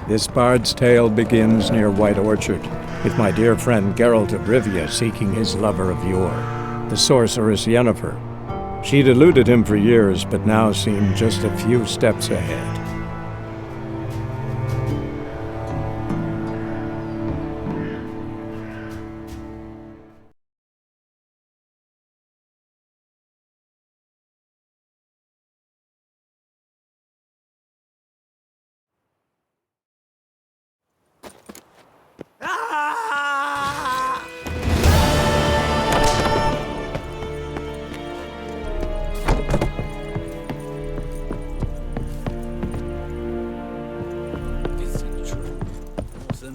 This bard's tale begins near White Orchard, with my dear friend Geralt of Rivia seeking his lover of yore, the sorceress Yennefer. She'd eluded him for years, but now seemed just a few steps ahead.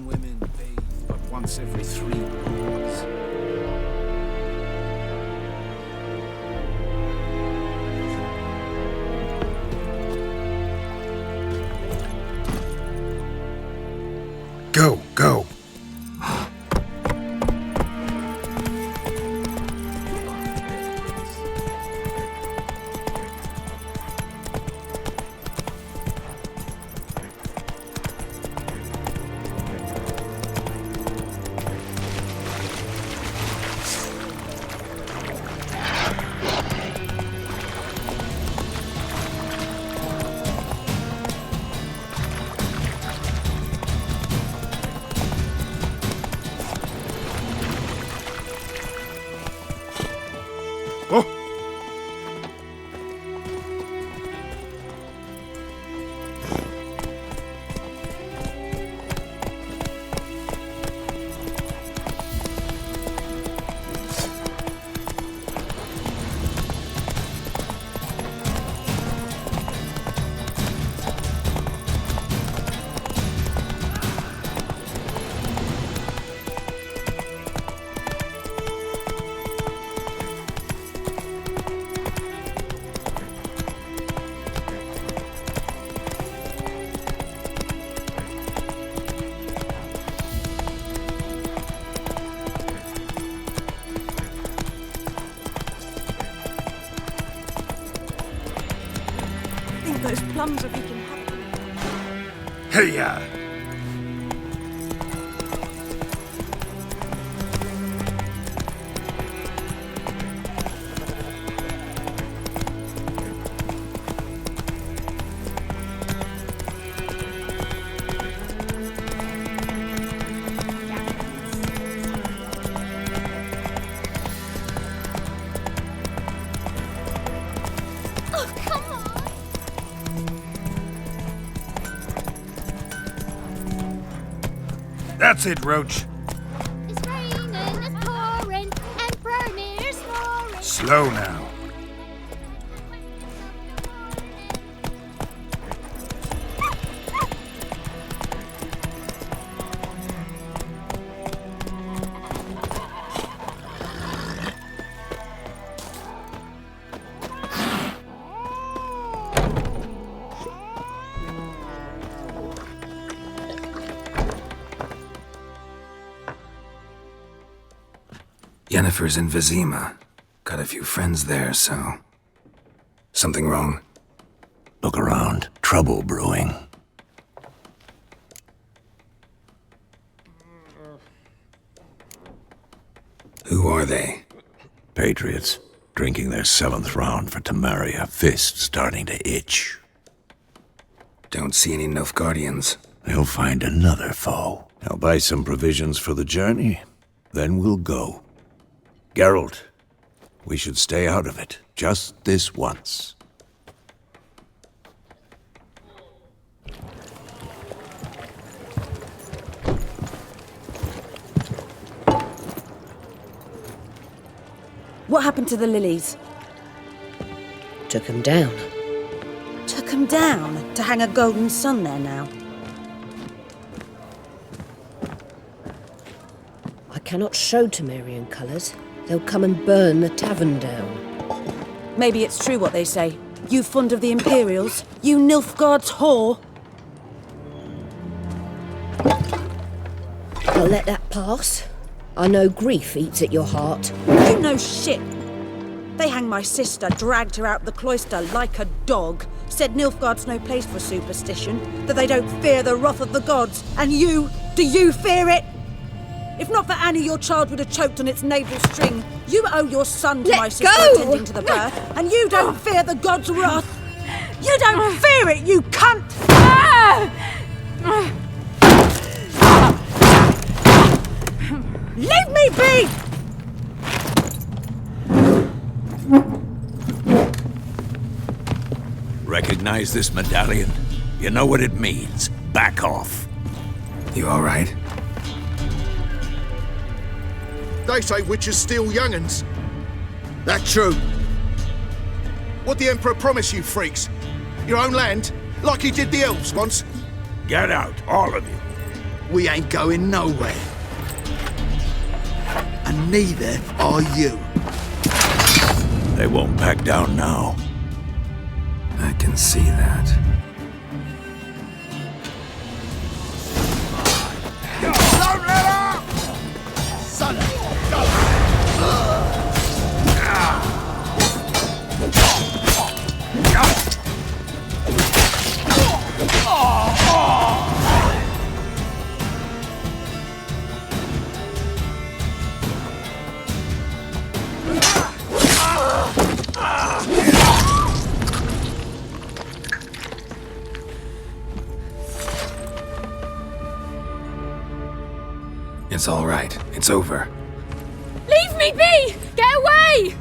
Women bathe but once every 3 moons. Go, go. Those plums are making happen. Hey-ya! That's it, Roach. It's raining, it's pouring, and Bromir's snoring. Slow now. Yennefer's in Vizima. Got a few friends there, so... Something wrong? Look around. Trouble brewing. Who are they? Patriots. Drinking their 7th round for Temeria. Fist starting to itch. Don't see any Nilfgaardians. They'll find another foe. I'll buy some provisions for the journey. Then we'll go. Geralt, we should stay out of it. Just this once. What happened to the lilies? Took 'em down. Took 'em down to hang a golden sun there now. I cannot show Temerian colours. They'll come and burn the tavern down. Maybe it's true what they say. You fond of the Imperials? You Nilfgaard's whore? I'll let that pass. I know grief eats at your heart. You know shit. They hanged my sister, dragged her out the cloister like a dog. said Nilfgaard's no place for superstition, that they don't fear the wrath of the gods. And you, do you fear it? If not for Annie, your child would have choked on its navel string. You owe your son to Let my sister go! attending to the birth, and you don't fear the gods' wrath. You don't fear it, you cunt! Leave me be! Recognize this medallion? You know what it means. Back off. You all right? They say witches steal young'uns. That true? What the Emperor promised you freaks? Your own land? Like he did the elves once? Get out, all of you. We ain't going nowhere. And neither are you. They won't back down now. I can see that. Don't let up! Son of a gun! It's all right. It's over. Leave me be! Get away!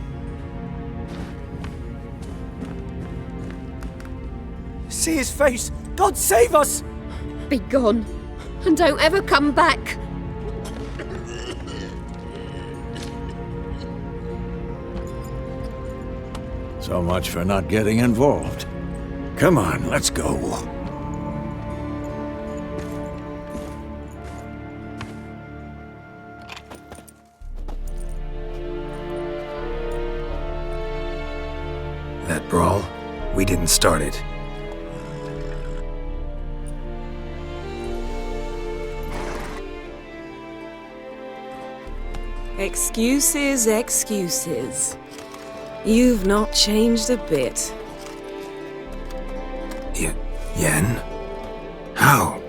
See his face! God save us! Be gone, and don't ever come back. So much for not getting involved. Come on, let's go. That brawl, we didn't start it. Excuses, excuses. You've not changed a bit. Yen? How?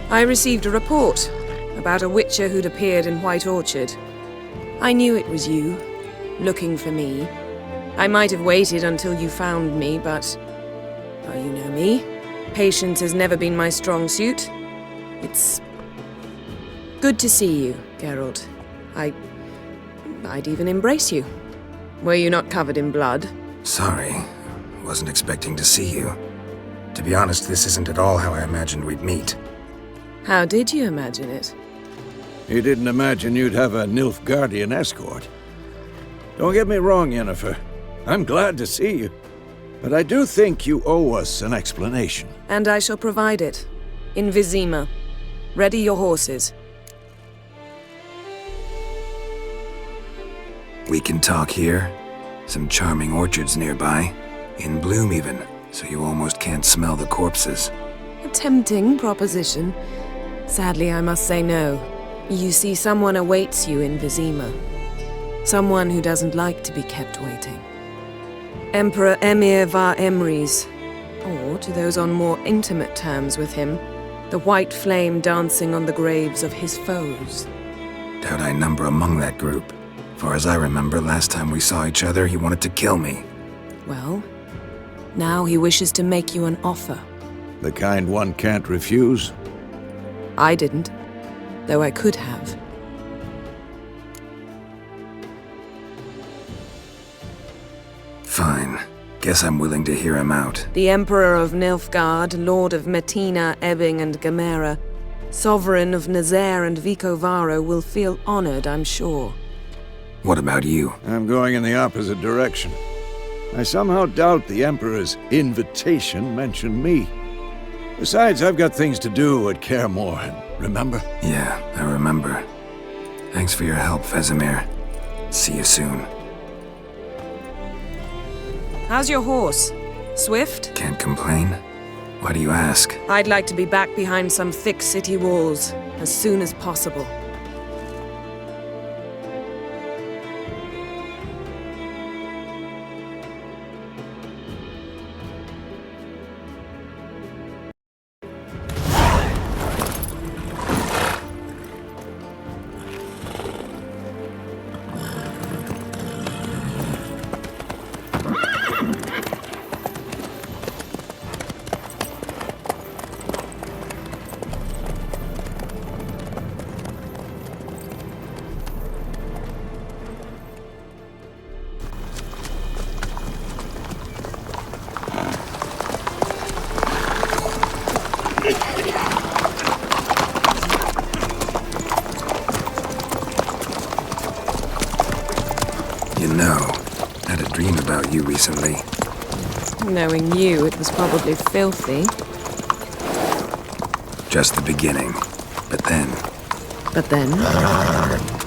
I received a report about a witcher who'd appeared in White Orchard. I knew it was you, looking for me. I might have waited until you found me, but... well, you know me. Patience has never been my strong suit. It's... good to see you, Geralt. I'd even embrace you. Were you not covered in blood? Sorry. Wasn't expecting to see you. To be honest, this isn't at all how I imagined we'd meet. How did you imagine it? You didn't imagine you'd have a Nilfgaardian escort. Don't get me wrong, Yennefer. I'm glad to see you. But I do think you owe us an explanation. And I shall provide it. In Vizima. Ready your horses. We can talk here. Some charming orchards nearby. In bloom even, so you almost can't smell the corpses. A tempting proposition. Sadly, I must say no. You see, someone awaits you in Vizima. Someone who doesn't like to be kept waiting. Emperor Emir var Emrys, or to those on more intimate terms with him, the white flame dancing on the graves of his foes. Doubt I number among that group. Far as I remember, last time we saw each other, he wanted to kill me. Well, now he wishes to make you an offer. The kind one can't refuse. I didn't, though I could have. Fine. Guess I'm willing to hear him out. The Emperor of Nilfgaard, Lord of Metina, Ebbing and Gamera, Sovereign of Nazaire and Vicovaro will feel honored, I'm sure. What about you? I'm going in the opposite direction. I somehow doubt the Emperor's invitation mentioned me. Besides, I've got things to do at Kaer Morhen, remember? Yeah, I remember. Thanks for your help, Vesemir. See you soon. How's your horse? Swift? Can't complain. Why do you ask? I'd like to be back behind some thick city walls as soon as possible. You know, I had a dream about you recently. Knowing you, it was probably filthy. Just the beginning. But then... But then...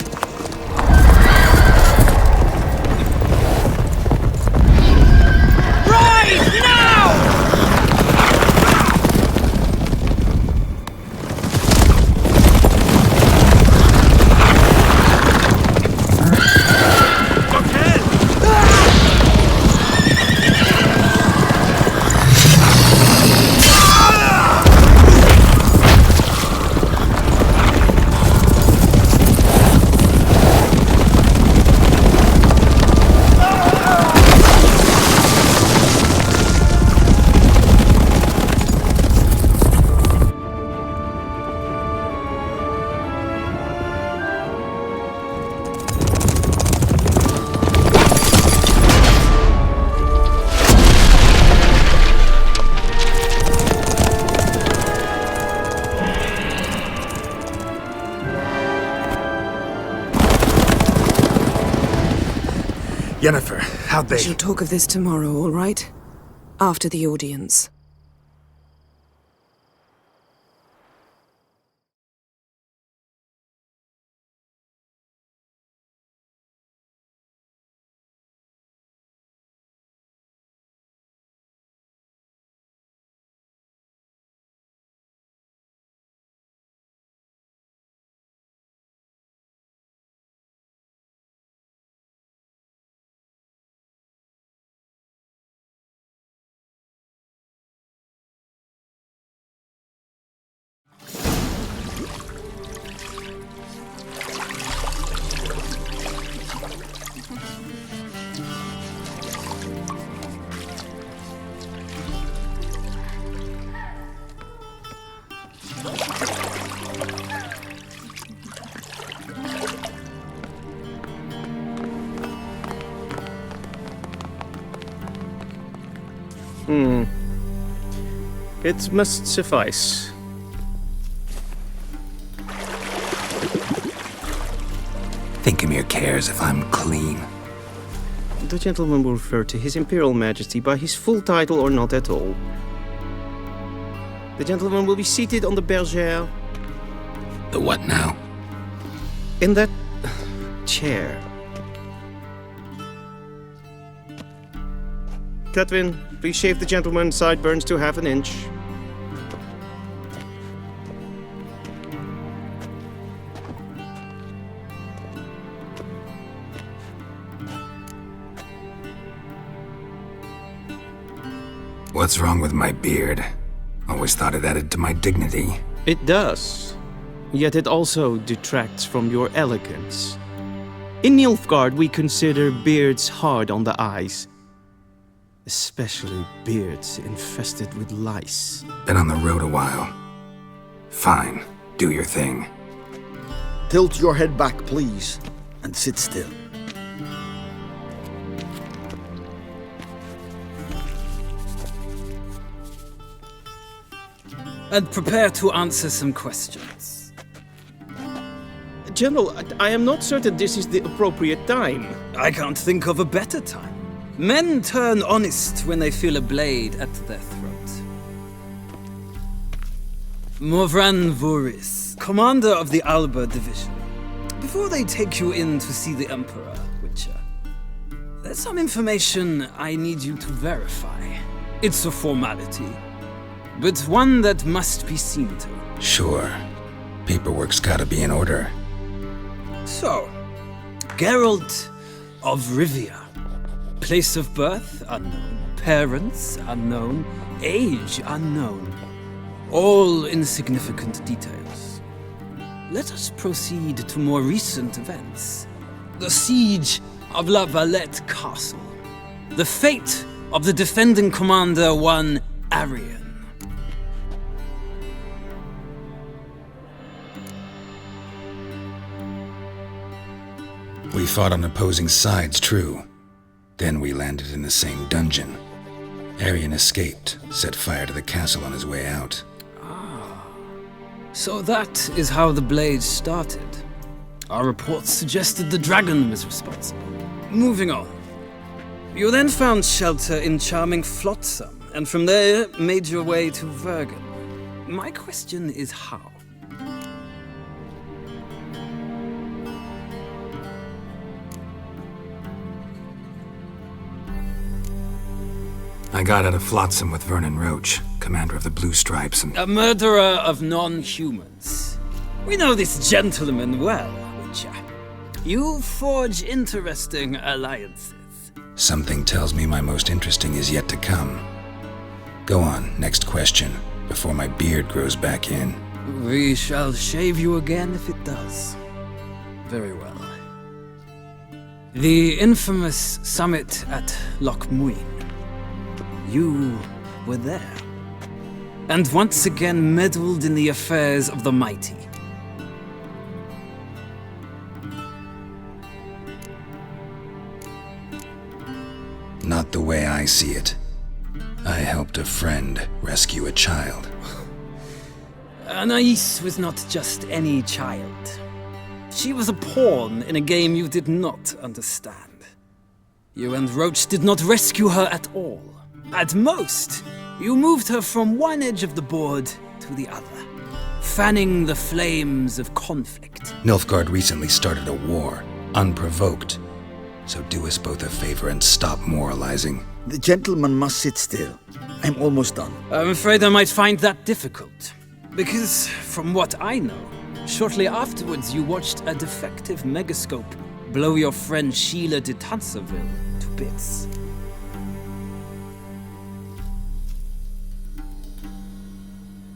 Yennefer, how'd they... We shall talk of this tomorrow, all right? After the audience. It must suffice. Think Emir cares if I'm clean? The gentleman will refer to His Imperial Majesty by his full title or not at all. The gentleman will be seated on the bergère. The what now? In that... chair. Catwin, please shave the gentleman's sideburns to half an inch. What's wrong with my beard? Always thought it added to my dignity. It does. Yet it also detracts from your elegance. In Nilfgaard, we consider beards hard on the eyes. Especially beards infested with lice. Been on the road a while. Fine, do your thing. Tilt your head back, please, and sit still. And prepare to answer some questions. General, I am not certain this is the appropriate time. I can't think of a better time. Men turn honest when they feel a blade at their throat. Morvran Voris, commander of the Alba Division. Before they take you in to see the Emperor, Witcher, there's some information I need you to verify. It's a formality, but one that must be seen to. Sure. Paperwork's gotta be in order. So, Geralt of Rivia. Place of birth, unknown. Parents, unknown. Age, unknown. All insignificant details. Let us proceed to more recent events. The siege of La Valette Castle. The fate of the defending commander, one Arian. We fought on opposing sides, true. Then we landed in the same dungeon. Arian escaped, set fire to the castle on his way out. Ah. So that is how the blaze started. Our reports suggested the dragon was responsible. Moving on. You then found shelter in charming Flotsam, and from there made your way to Vergen. My question is how? I got out of Flotsam with Vernon Roach, commander of the Blue Stripes, and... A murderer of non-humans. We know this gentleman well, Witcher. You forge interesting alliances. Something tells me my most interesting is yet to come. Go on, next question, before my beard grows back in. We shall shave you again if it does. Very well. The infamous summit at Loch Muin. You were there. And once again meddled in the affairs of the mighty. Not the way I see it. I helped a friend rescue a child. Anais was not just any child. She was a pawn in a game you did not understand. You and Roach did not rescue her at all. At most, you moved her from one edge of the board to the other, fanning the flames of conflict. Nilfgaard recently started a war, unprovoked. So do us both a favor and stop moralizing. The gentleman must sit still. I'm almost done. I'm afraid I might find that difficult. Because, from what I know, shortly afterwards you watched a defective megascope blow your friend Sheila de Tanserville to bits.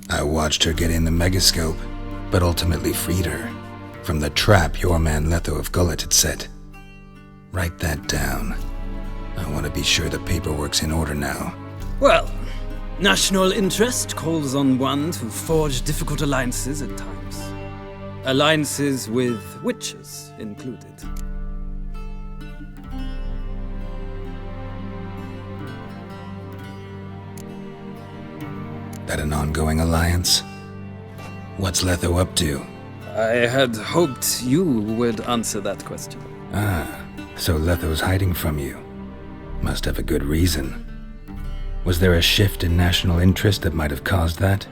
I watched her get in the megascope, but ultimately freed her from the trap your man Letho of Gullet had set. Write that down. I want to be sure the paperwork's in order now. Well, national interest calls on one to forge difficult alliances at times. Alliances with witches included. That an ongoing alliance? What's Letho up to? I had hoped you would answer that question. Ah, so Letho's hiding from you. Must have a good reason. Was there a shift in national interest that might have caused that?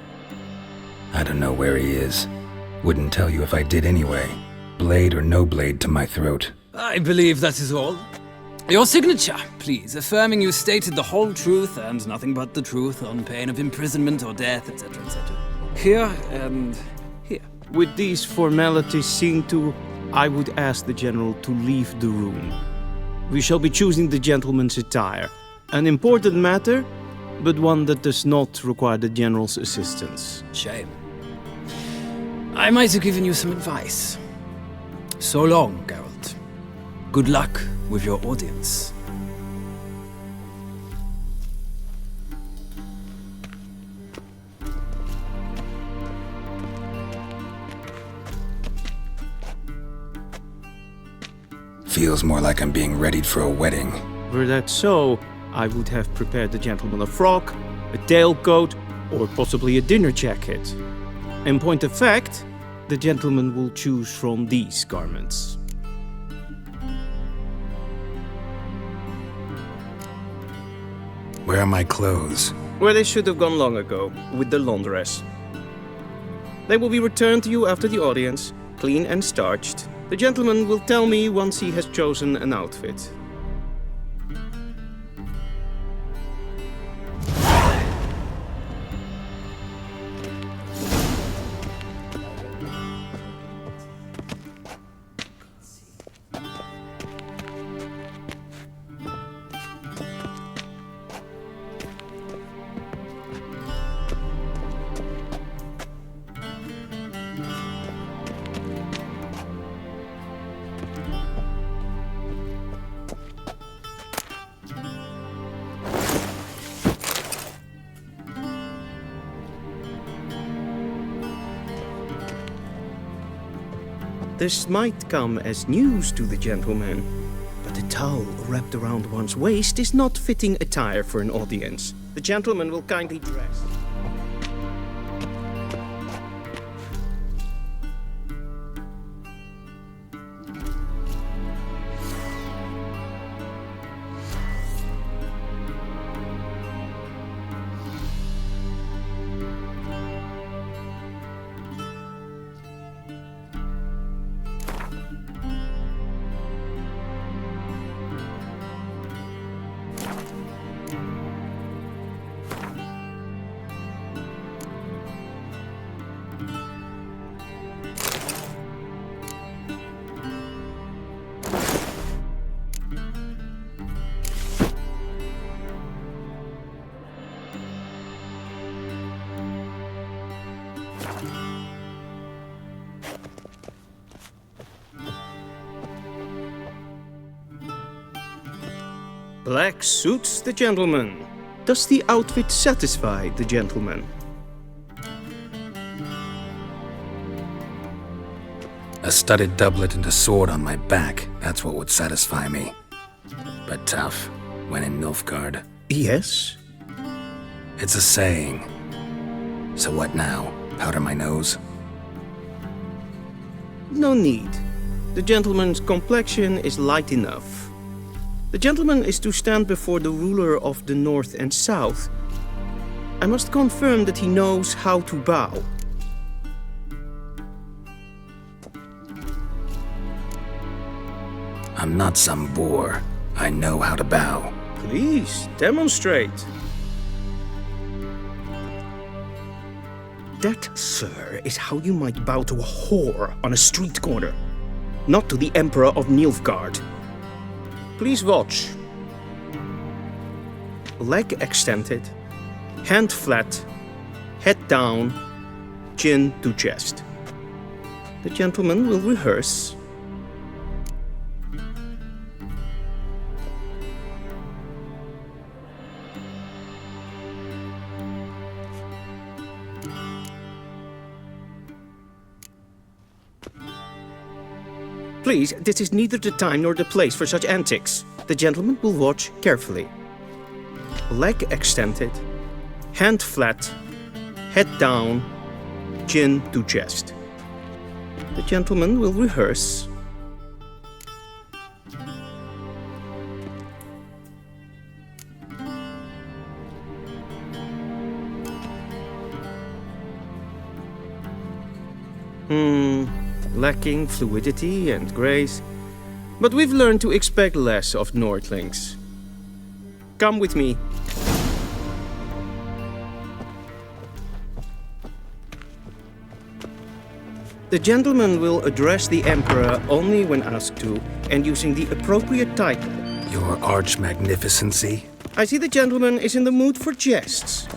I don't know where he is. Wouldn't tell you if I did anyway. Blade or no blade to my throat. I believe that is all. Your signature, please, affirming you stated the whole truth and nothing but the truth on pain of imprisonment or death, etc., etc. Here and here. With these formalities seen to, I would ask the General to leave the room. We shall be choosing the gentleman's attire. An important matter, but one that does not require the General's assistance. Shame. I might have given you some advice. So long, Geralt. Good luck with your audience. Feels more like I'm being readied for a wedding. Were that so, I would have prepared the gentleman a frock, a tailcoat, or possibly a dinner jacket. In point of fact, the gentleman will choose from these garments. Where are my clothes? Where they should have gone long ago, with the laundress. They will be returned to you after the audience, clean and starched. The gentleman will tell me once he has chosen an outfit. This might come as news to the gentleman, but a towel wrapped around one's waist is not fitting attire for an audience. The gentleman will kindly dress. Black suits the gentleman. Does the outfit satisfy the gentleman? A studded doublet and a sword on my back, that's what would satisfy me. But tough, when in Nilfgaard. Yes? It's a saying. So what now? Powder my nose? No need. The gentleman's complexion is light enough. The gentleman is to stand before the ruler of the North and South. I must confirm that he knows how to bow. I'm not some boor. I know how to bow. Please, demonstrate. That, sir, is how you might bow to a whore on a street corner, not to the Emperor of Nilfgaard. Please watch. Leg extended, hand flat, head down, chin to chest. The gentleman will rehearse. Please, this is neither the time nor the place for such antics. The gentleman will watch carefully. Leg extended, hand flat, head down, chin to chest. The gentleman will rehearse. Lacking fluidity and grace. But we've learned to expect less of Nordlings. Come with me. The gentleman will address the Emperor only when asked to, and using the appropriate title. Your Arch-Magnificency? I see the gentleman is in the mood for jests.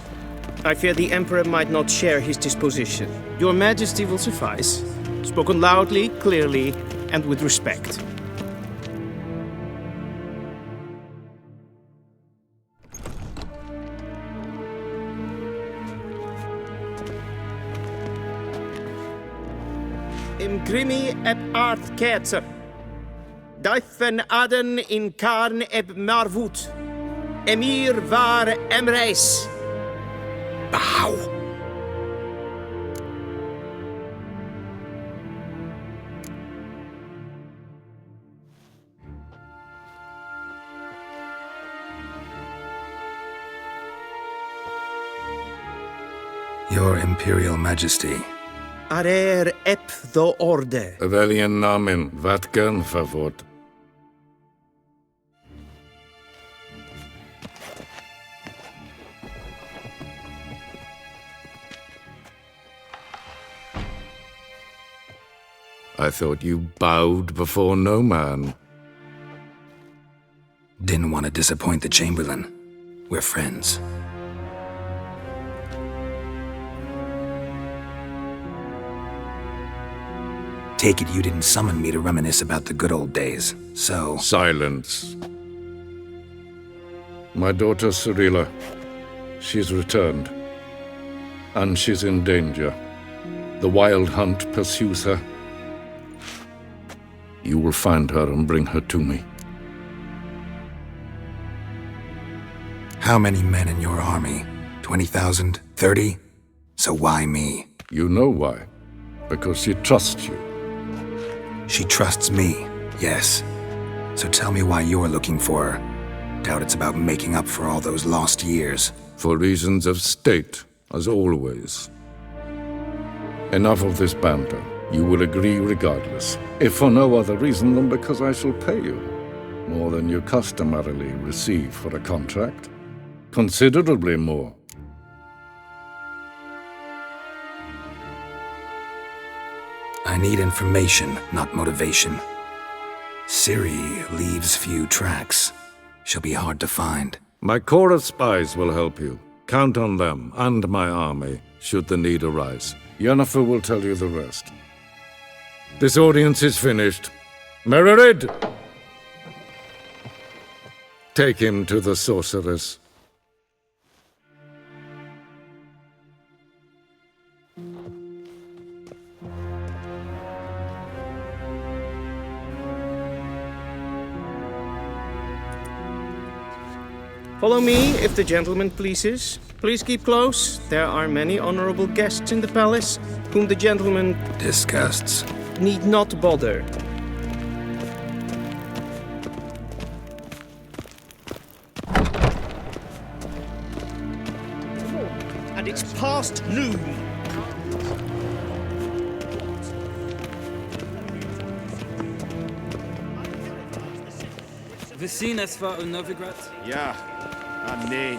I fear the Emperor might not share his disposition. Your Majesty will suffice. Spoken loudly, clearly, and with respect. Imgrimi eb art ketzer. Daifen aden in karn eb marvut. Emir var emreis. Bow! Your Imperial Majesty. Arer ep the orde. Veljen namen, vatgen favort. I thought you bowed before no man. Didn't want to disappoint the Chamberlain. We're friends. Take it you didn't summon me to reminisce about the good old days, so... Silence. My daughter Cyrilla, she's returned. And she's in danger. The Wild Hunt pursues her. You will find her and bring her to me. How many men in your army? 20,000? 30? So why me? You know why. Because she trusts you. She trusts me, yes. So tell me why you're looking for her. Doubt it's about making up for all those lost years. For reasons of state, as always. Enough of this banter. You will agree regardless, if for no other reason than because I shall pay you more than you customarily receive for a contract. Considerably more. I need information, not motivation. Ciri leaves few tracks. She'll be hard to find. My corps of spies will help you. Count on them and my army, should the need arise. Yennefer will tell you the rest. This audience is finished. Mererid! Take him to the sorceress. Follow me, if the gentleman pleases. Please keep close. There are many honorable guests in the palace, whom the gentleman Disgusts. need not bother. And it's past noon. We zien es war in Novigrad. Ja, nee.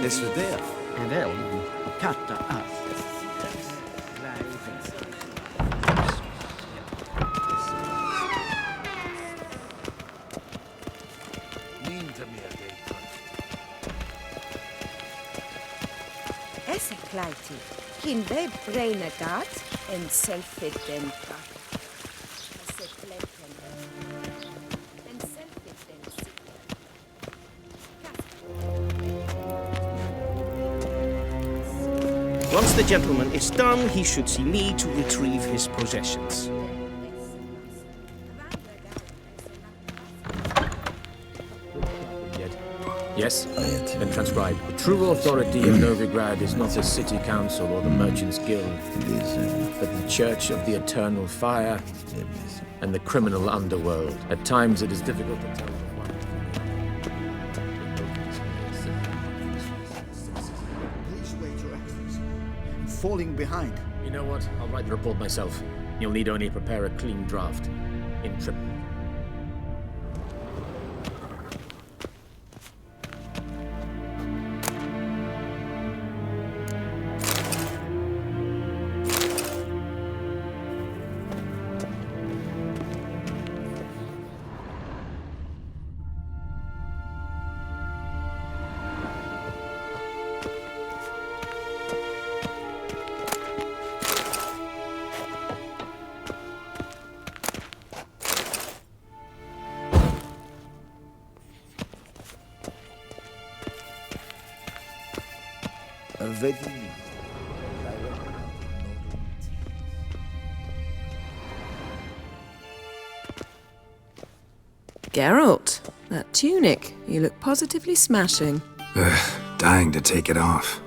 Is er där? Wel, katta af. Esse kleiti, kin we braine gat en self-identita. Esse kleiten en self-identita. Once the gentleman is done, he should see me to retrieve his possessions. Yes? Then transcribe. The true authority of Novigrad is not the city council or the merchants' guild, but the Church of the Eternal Fire and the criminal underworld. At times it is difficult to tell the one. Please wait your access. I'm falling behind. You know what? I'll write the report myself. You'll need only prepare a clean draft. In trip. Geralt, that tunic. You look positively smashing. Dying to take it off.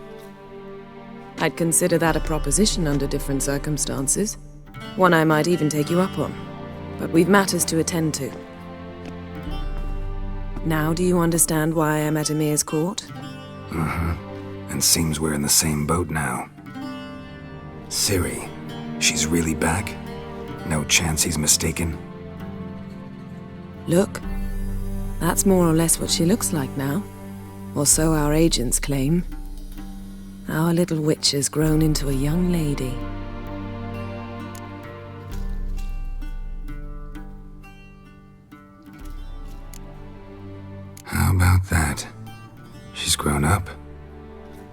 I'd consider that a proposition under different circumstances. One I might even take you up on. But we've matters to attend to. Now do you understand why I'm at Emir's court? And seems we're in the same boat now. Ciri, she's really back? No chance he's mistaken? Look, that's more or less what she looks like now. Or so our agents claim. Our little witch has grown into a young lady. How about that? She's grown up?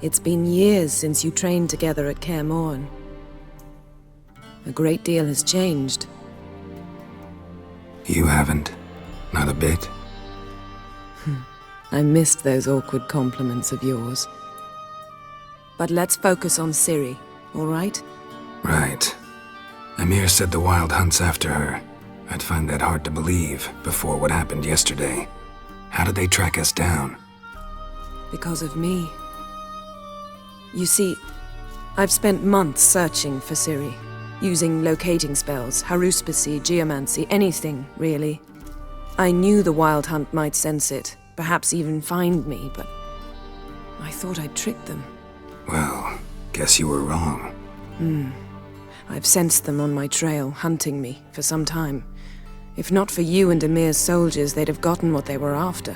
It's been years since you trained together at Kaer Morhen. A great deal has changed. You haven't. Not a bit. I missed those awkward compliments of yours. But let's focus on Ciri, all right? Right. Emir said the Wild Hunt's after her. I'd find that hard to believe before what happened yesterday. How did they track us down? Because of me. You see, I've spent months searching for Ciri, using locating spells, haruspicy, geomancy, anything, really. I knew the Wild Hunt might sense it, perhaps even find me, but I thought I'd tricked them. Well, guess you were wrong. I've sensed them on my trail, hunting me, for some time. If not for you and Emir's soldiers, they'd have gotten what they were after.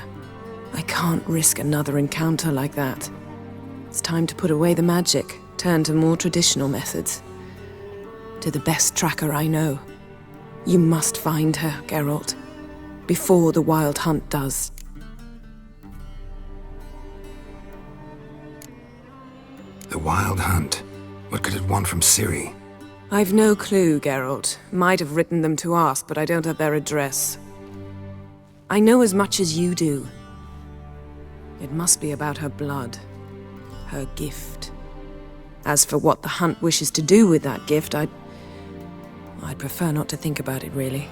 I can't risk another encounter like that. It's time to put away the magic, turn to more traditional methods. To the best tracker I know. You must find her, Geralt. Before the Wild Hunt does. The Wild Hunt? What could it want from Ciri? I've no clue, Geralt. Might have written them to ask, but I don't have their address. I know as much as you do. It must be about her blood, her gift. As for what the Hunt wishes to do with that gift, I'd prefer not to think about it, really.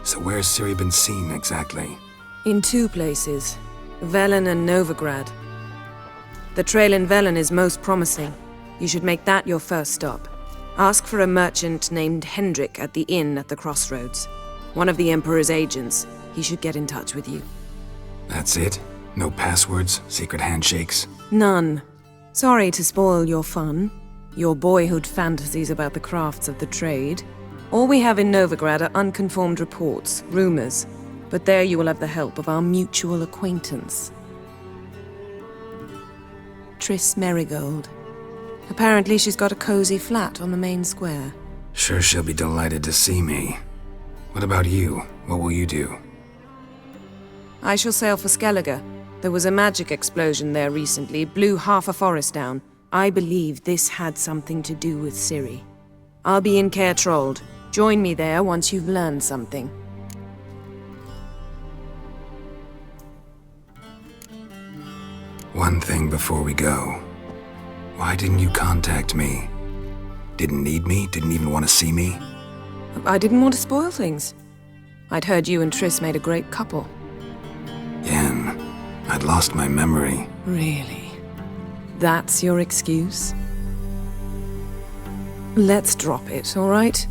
So where's Ciri been seen, exactly? In 2 places, Velen and Novigrad. The trail in Velen is most promising. You should make that your first stop. Ask for a merchant named Hendrik at the inn at the crossroads. One of the Emperor's agents. He should get in touch with you. That's it? No passwords, secret handshakes? None. Sorry to spoil your fun, your boyhood fantasies about the crafts of the trade. All we have in Novigrad are unconfirmed reports, rumors. But there you will have the help of our mutual acquaintance. Triss Merigold. Apparently she's got a cozy flat on the main square. Sure she'll be delighted to see me. What about you? What will you do? I shall sail for Skellige. There was a magic explosion there recently, blew half a forest down. I believe this had something to do with Ciri. I'll be in Caer Trold. Join me there once you've learned something. One thing before we go. Why didn't you contact me? Didn't need me? Didn't even want to see me? I didn't want to spoil things. I'd heard you and Triss made a great couple. Yen, I'd lost my memory. Really? That's your excuse? Let's drop it, all right?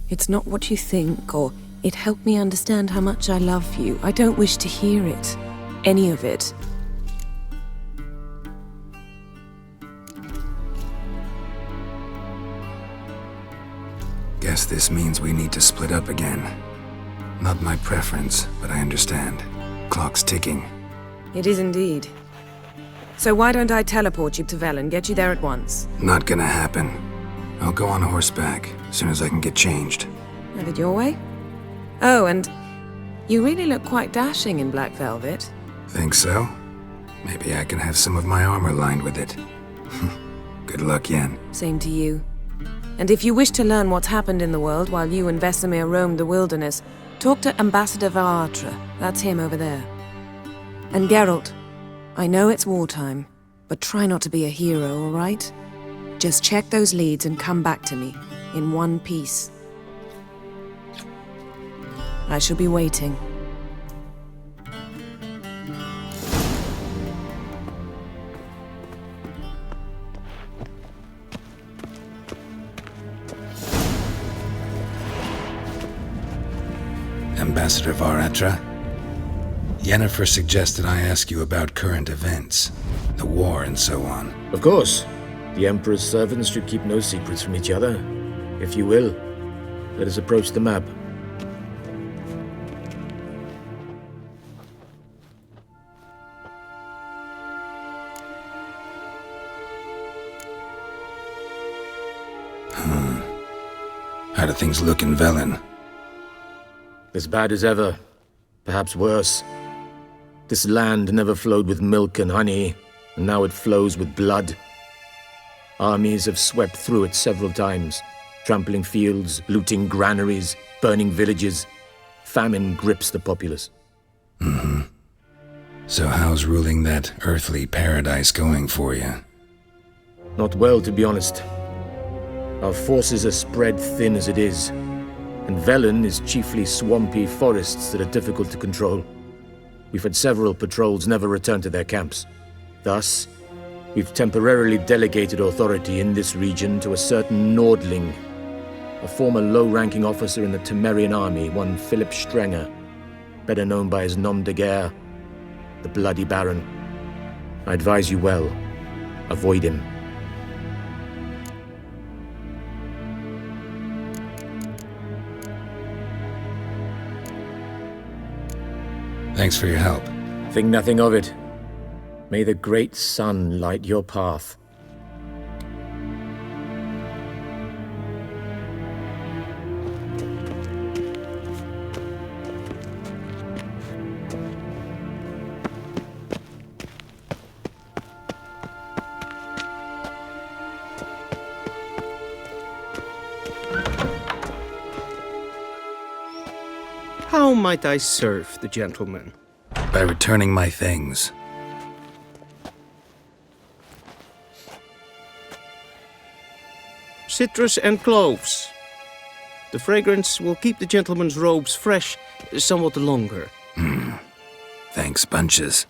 It's not what you think, or it helped me understand how much I love you. I don't wish to hear it. Any of it. Guess this means we need to split up again. Not my preference, but I understand. Clock's ticking. It is indeed. So why don't I teleport you to Velen, get you there at once? Not gonna happen. I'll go on horseback, as soon as I can get changed. Have it your way? Oh, and you really look quite dashing in black velvet. Think so? Maybe I can have some of my armor lined with it. Good luck, Yen. Same to you. And if you wish to learn what's happened in the world while you and Vesemir roamed the wilderness, talk to Ambassador Varatra. That's him over there. And Geralt, I know it's wartime, but try not to be a hero, all right? Just check those leads and come back to me, in one piece. I shall be waiting. Ambassador Varatra? Yennefer suggested I ask you about current events, the war and so on. Of course. The Emperor's servants should keep no secrets from each other. If you will, let us approach the map. How do things look in Velen? As bad as ever. Perhaps worse. This land never flowed with milk and honey, and now it flows with blood. Armies have swept through it several times, trampling fields, looting granaries, burning villages. Famine grips the populace. So how's ruling that earthly paradise going for you? Not well, to be honest. Our forces are spread thin as it is, and Velen is chiefly swampy forests that are difficult to control. We've had several patrols never return to their camps. Thus, we've temporarily delegated authority in this region to a certain Nordling, a former low-ranking officer in the Temerian army, one Philip Strenger, better known by his nom de guerre, the Bloody Baron. I advise you well. Avoid him. Thanks for your help. Think nothing of it. May the great sun light your path. How might I serve the gentleman? By returning my things. Citrus and cloves. The fragrance will keep the gentleman's robes fresh somewhat longer. Thanks, bunches.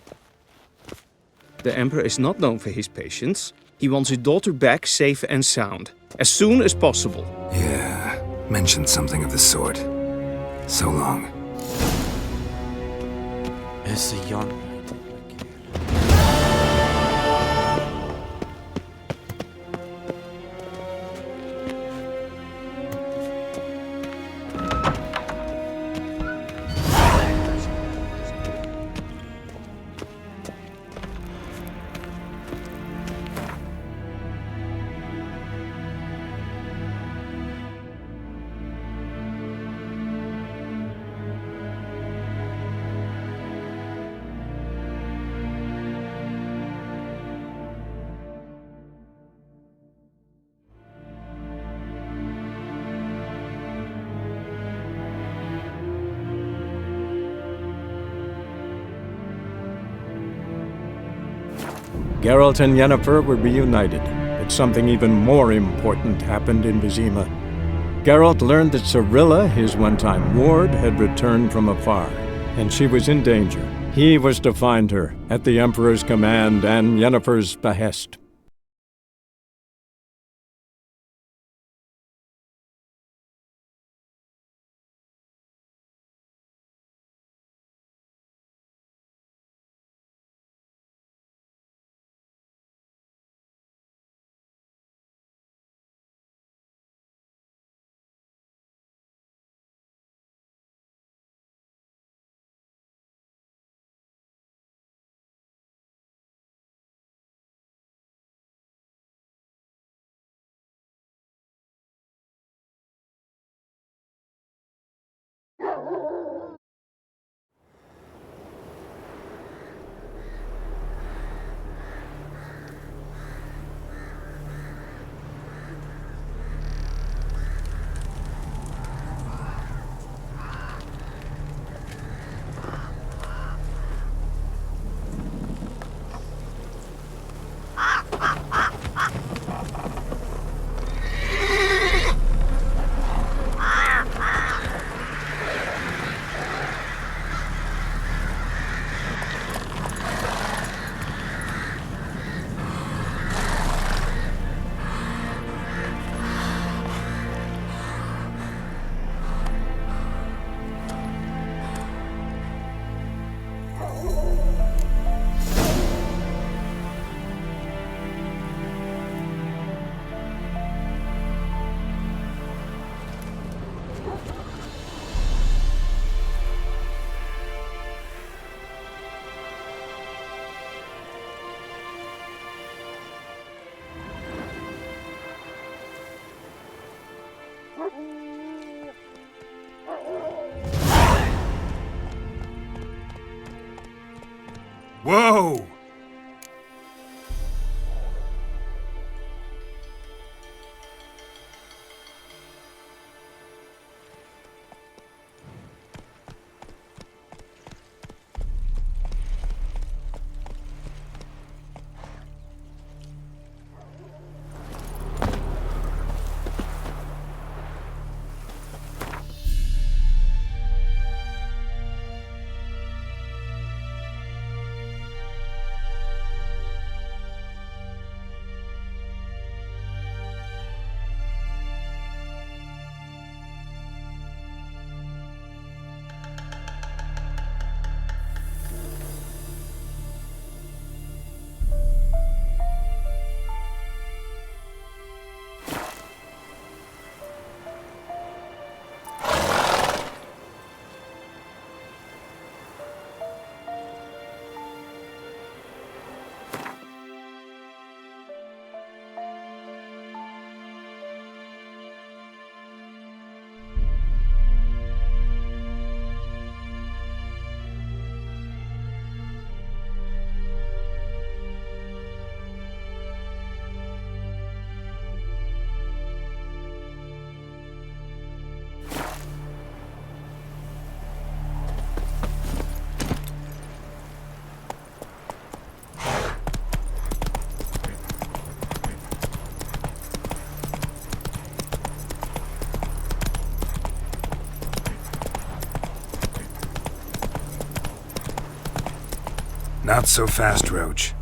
The Emperor is not known for his patience. He wants his daughter back safe and sound, as soon as possible. Yeah, mentioned something of the sort. So long. It's a young. Geralt and Yennefer were reunited, but something even more important happened in Vizima. Geralt learned that Cirilla, his one-time ward, had returned from afar, and she was in danger. He was to find her, at the Emperor's command and Yennefer's behest. Whoa! Not so fast, Roach.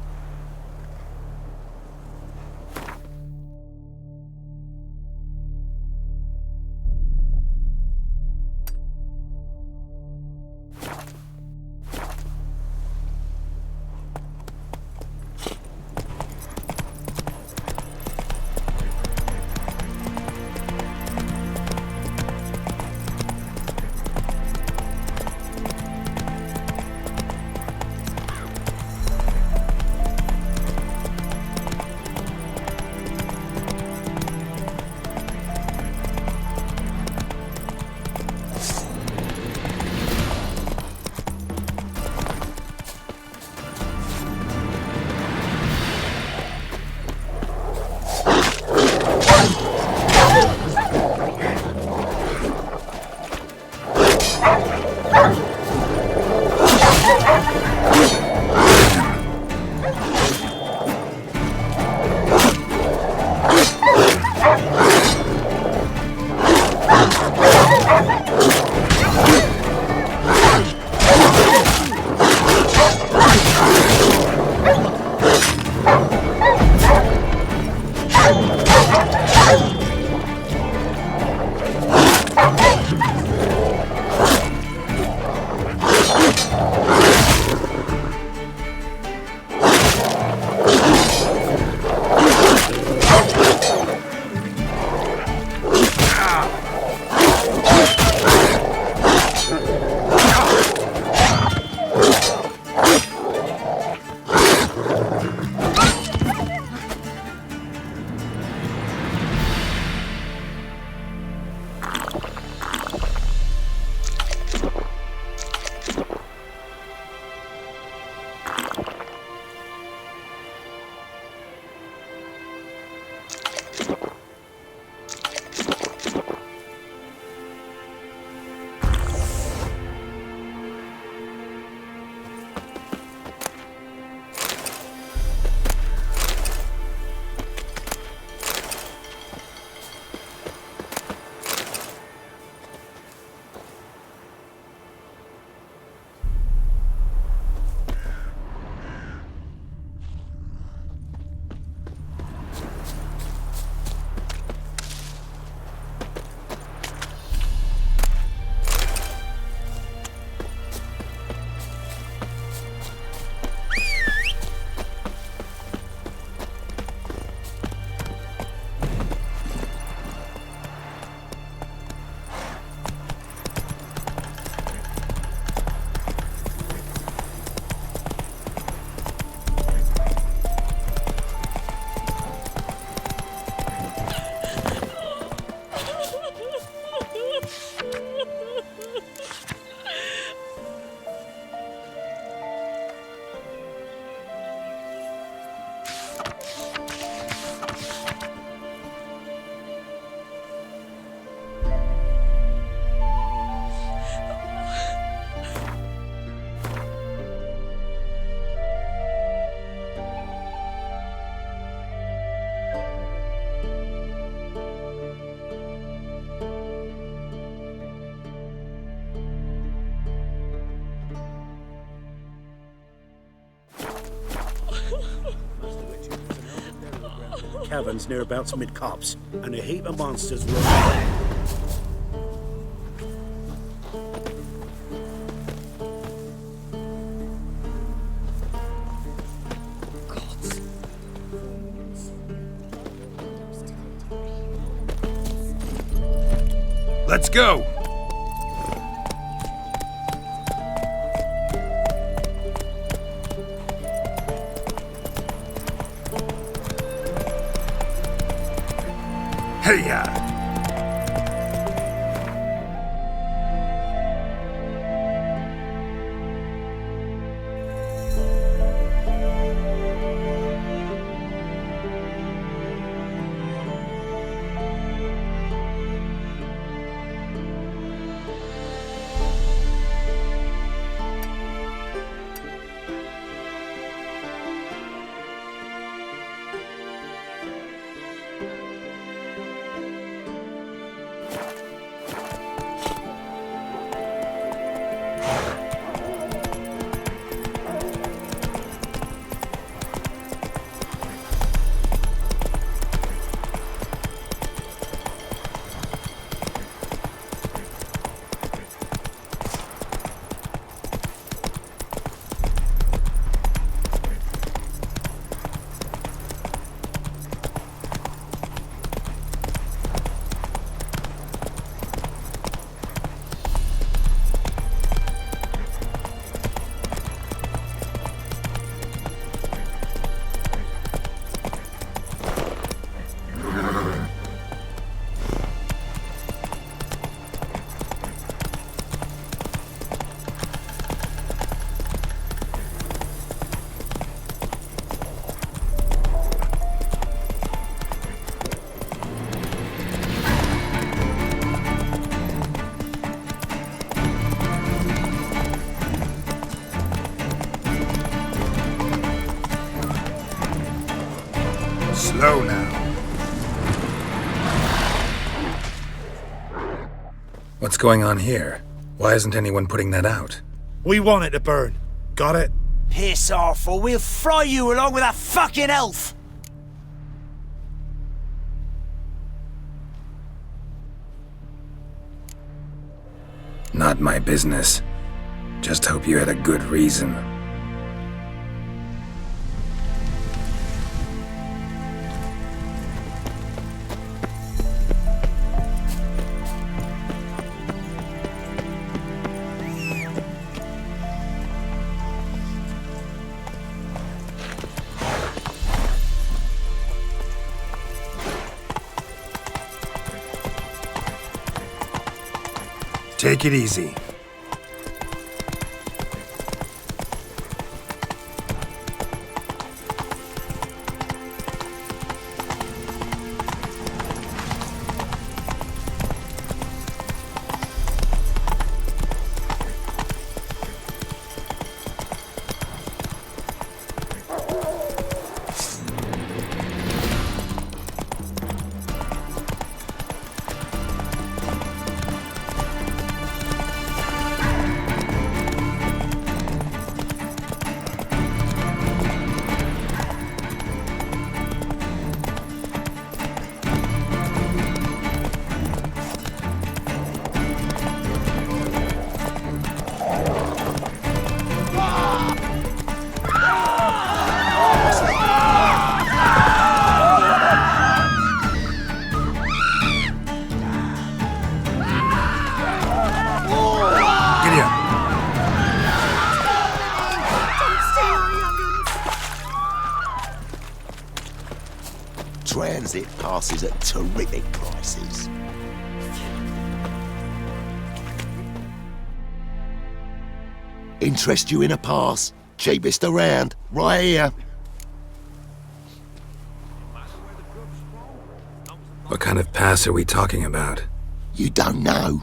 Caverns nearabouts mid-copse, and a heap of monsters roaming. Let's go! Hey-ya! Slow now. What's going on here? Why isn't anyone putting that out? We want it to burn. Got it? Piss off, or we'll fry you along with that fucking elf! Not my business. Just hope you had a good reason. Take it easy. Transit passes at terrific prices. Interest you in a pass? Cheapest around, right here. What kind of pass are we talking about? You don't know.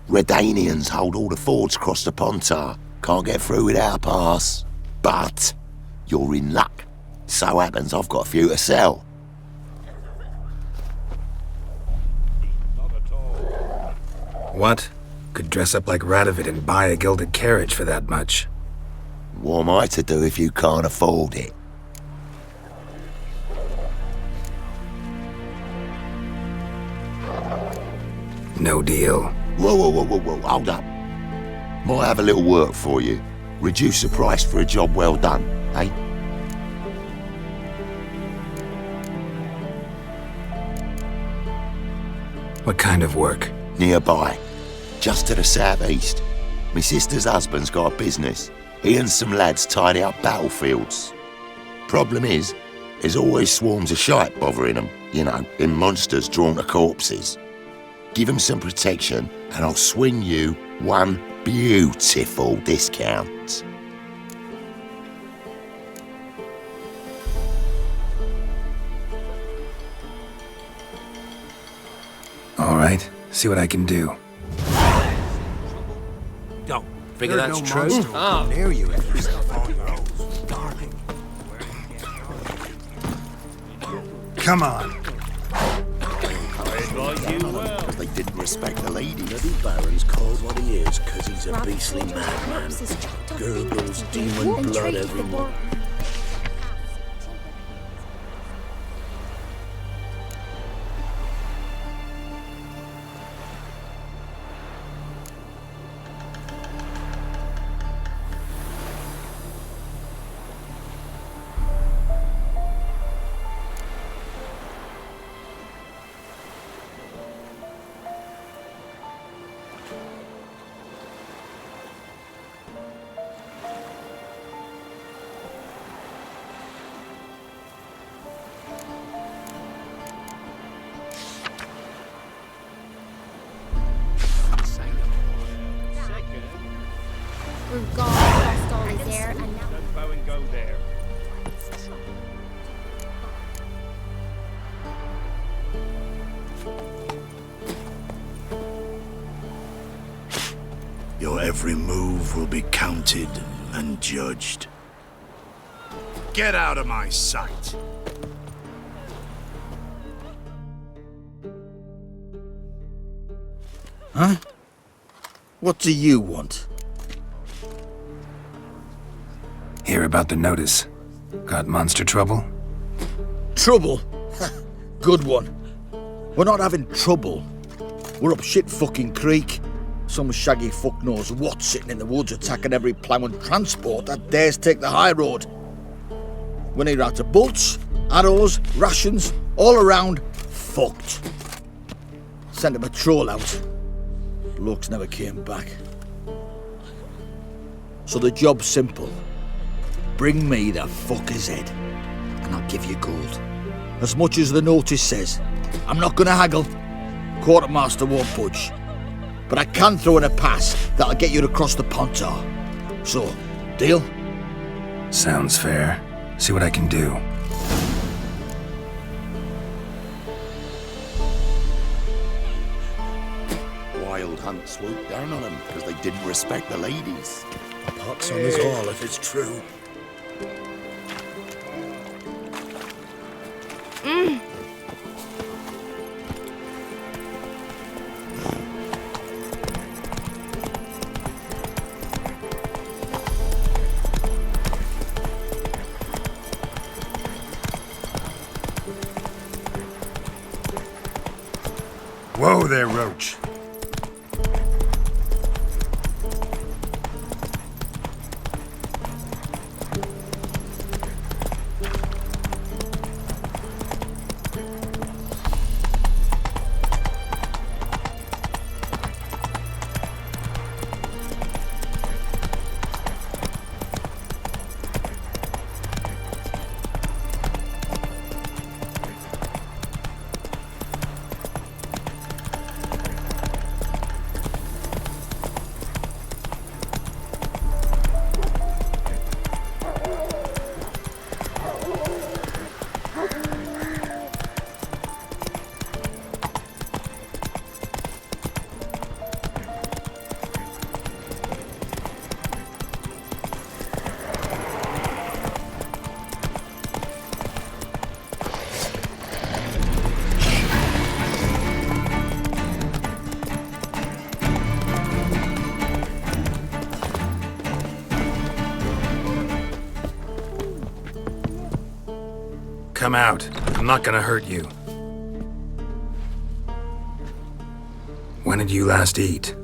Redanians hold all the fords across the Pontar. Can't get through without a pass. But you're in luck. So happens I've got a few to sell. What? Could dress up like Radovid and buy a gilded carriage for that much. What am I to do if you can't afford it? No deal. Whoa, hold up. Might have a little work for you. Reduce the price for a job well done, eh? What kind of work? Nearby. Just to the southeast. My sister's husband's got a business. He and some lads tidy up battlefields. Problem is, there's always swarms of shite bothering them. You know, them monsters drawn to corpses. Give them some protection, and I'll swing you one beautiful discount. All right, see what I can do. Don't figure that's true. Near you if you stuff all your own. Darling. Come on. They didn't respect the ladies. Bloody Baron's called what he is because he's a beastly madman. Gurgles demon blood every morning. We've gone past all his air and now... Let's bow and go there. Your every move will be counted and judged. Get out of my sight. Huh? What do you want? Hear about the notice. Got monster trouble? Trouble? Good one. We're not having trouble. We're up shit fucking creek. Some shaggy fuck knows what sitting in the woods attacking every plough and transport that dares take the high road. We're near out of bolts, arrows, rations, all around, fucked. Sent a patrol out. Blokes never came back. So the job's simple. Bring me the fucker's head, and I'll give you gold. As much as the notice says. I'm not gonna haggle. Quartermaster won't budge. But I can throw in a pass that'll get you across the Pontar. So, deal? Sounds fair. See what I can do. Wild Hunt swooped down on them because they didn't respect the ladies. A pox on us all if it's true. Whoa there, Roach. Come out. I'm not gonna hurt you. When did you last eat?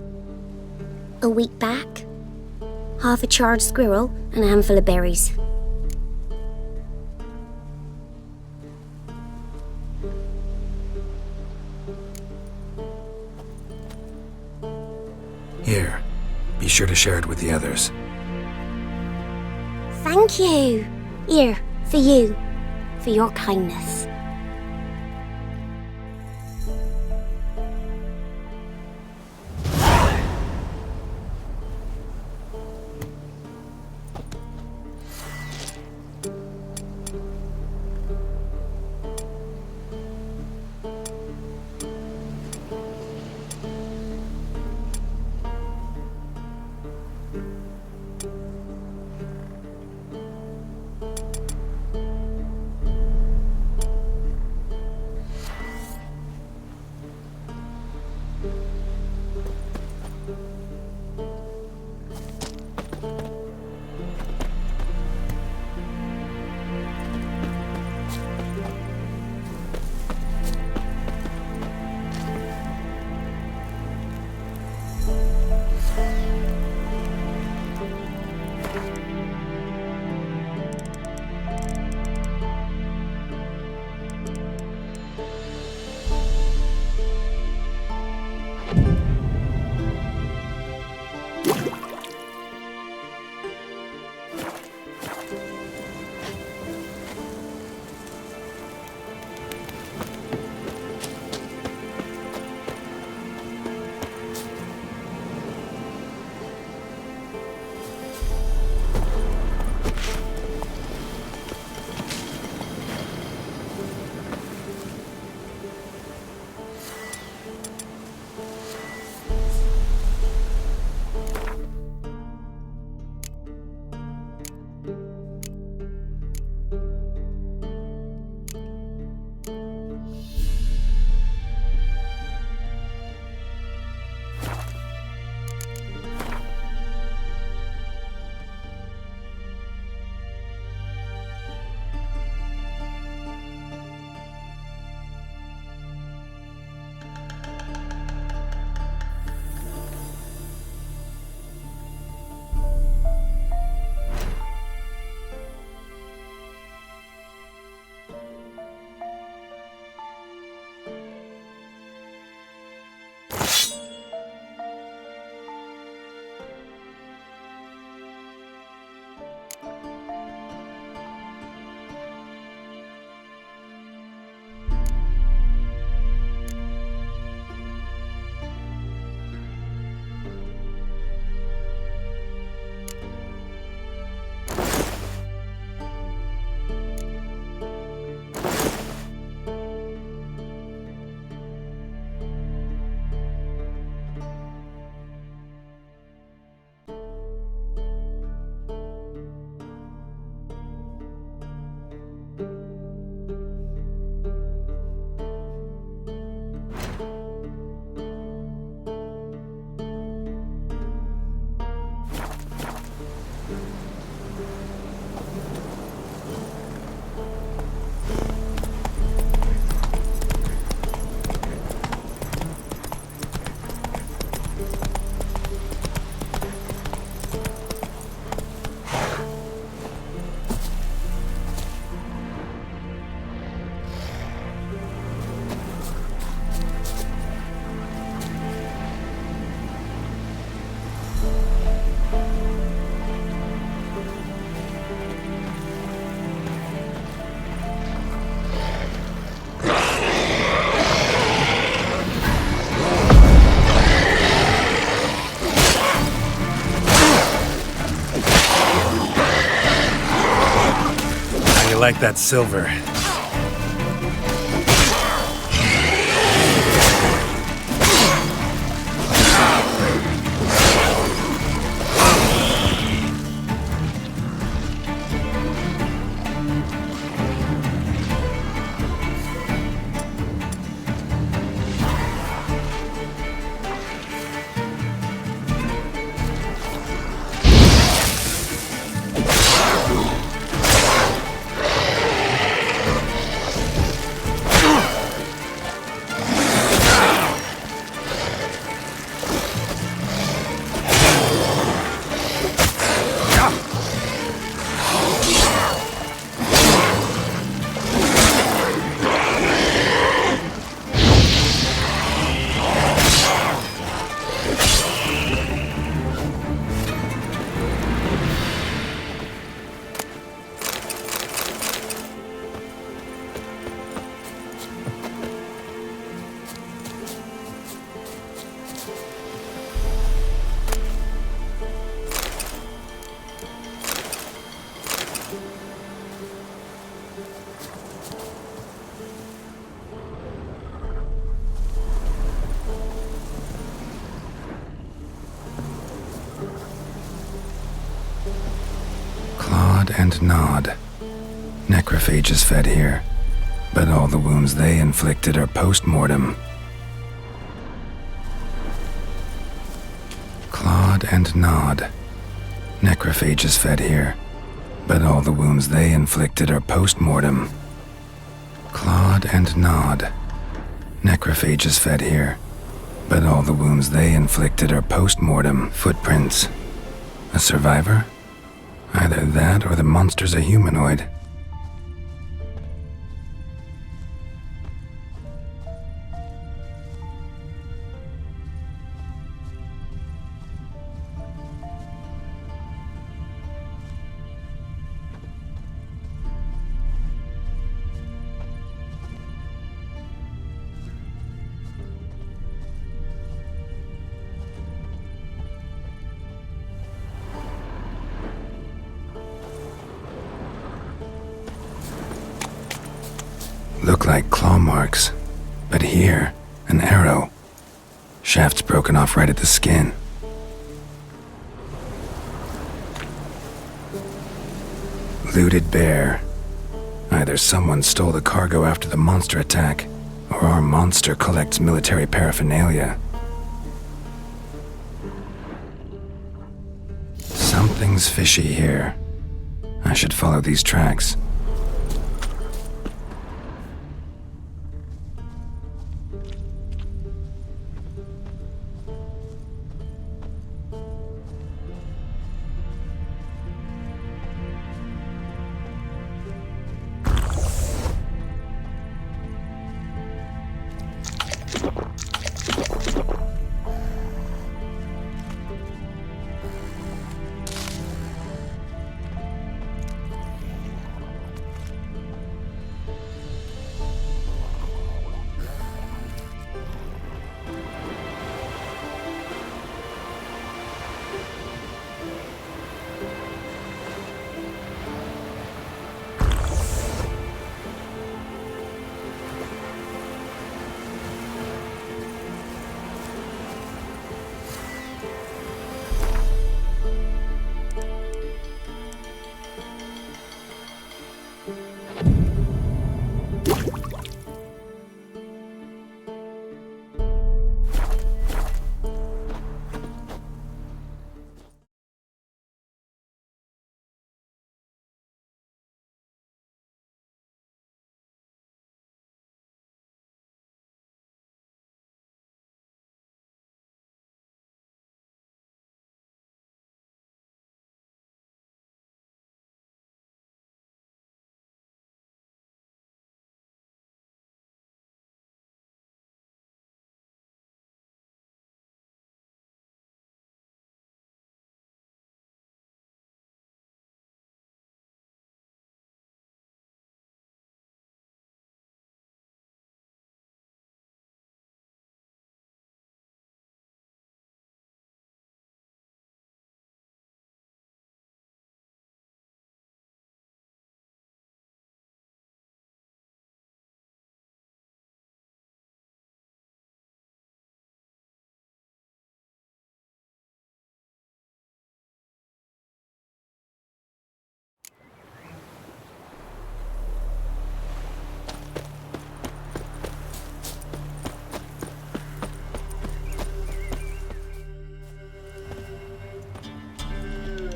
A week back. Half a charred squirrel and a handful of berries. Here. Be sure to share it with the others. Thank you. Here, for you. For your kindness. like that silver. And nod. Necrophages fed here, but all the wounds they inflicted are post-mortem. Clawed and nod. Necrophages fed here, but all the wounds they inflicted are post-mortem. Clawed and nod. Necrophages fed here, but all the wounds they inflicted are post-mortem. Footprints. A survivor? Either that or the monster's a humanoid. Look like claw marks, but here, an arrow. Shaft's broken off right at the skin. Looted bear. Either someone stole the cargo after the monster attack, or our monster collects military paraphernalia. Something's fishy here. I should follow these tracks.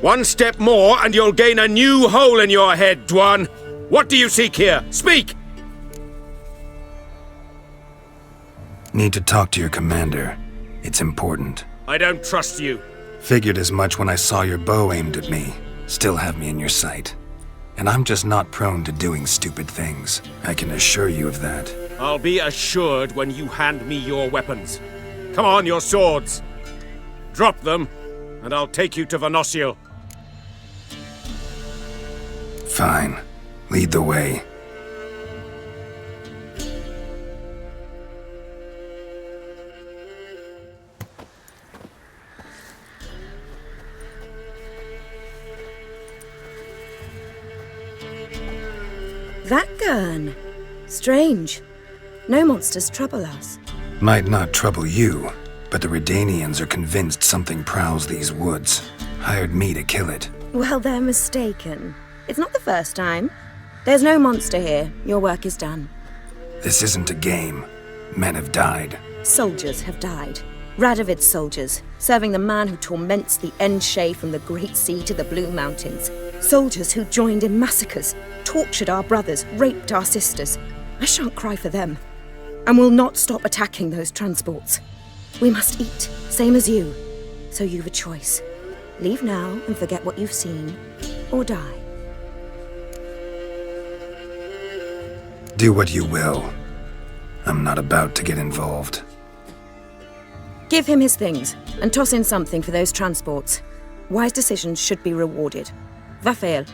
One step more and you'll gain a new hole in your head, Dwan. What do you seek here? Speak! Need to talk to your commander. It's important. I don't trust you. Figured as much when I saw your bow aimed at me. Still have me in your sight. And I'm just not prone to doing stupid things. I can assure you of that. I'll be assured when you hand me your weapons. Come on, your swords. Drop them, and I'll take you to Venosio. Fine. Lead the way. That gun. Strange. No monsters trouble us. Might not trouble you, but the Redanians are convinced something prowls these woods. Hired me to kill it. Well, they're mistaken. It's not the first time. There's no monster here. Your work is done. This isn't a game. Men have died. Soldiers have died. Radovid's soldiers, serving the man who torments the Endshay from the Great Sea to the Blue Mountains. Soldiers who joined in massacres, tortured our brothers, raped our sisters. I shan't cry for them, and will not stop attacking those transports. We must eat, same as you. So you've a choice. Leave now and forget what you've seen, or die. Do what you will. I'm not about to get involved. Give him his things, and toss in something for those transports. Wise decisions should be rewarded. Vafael.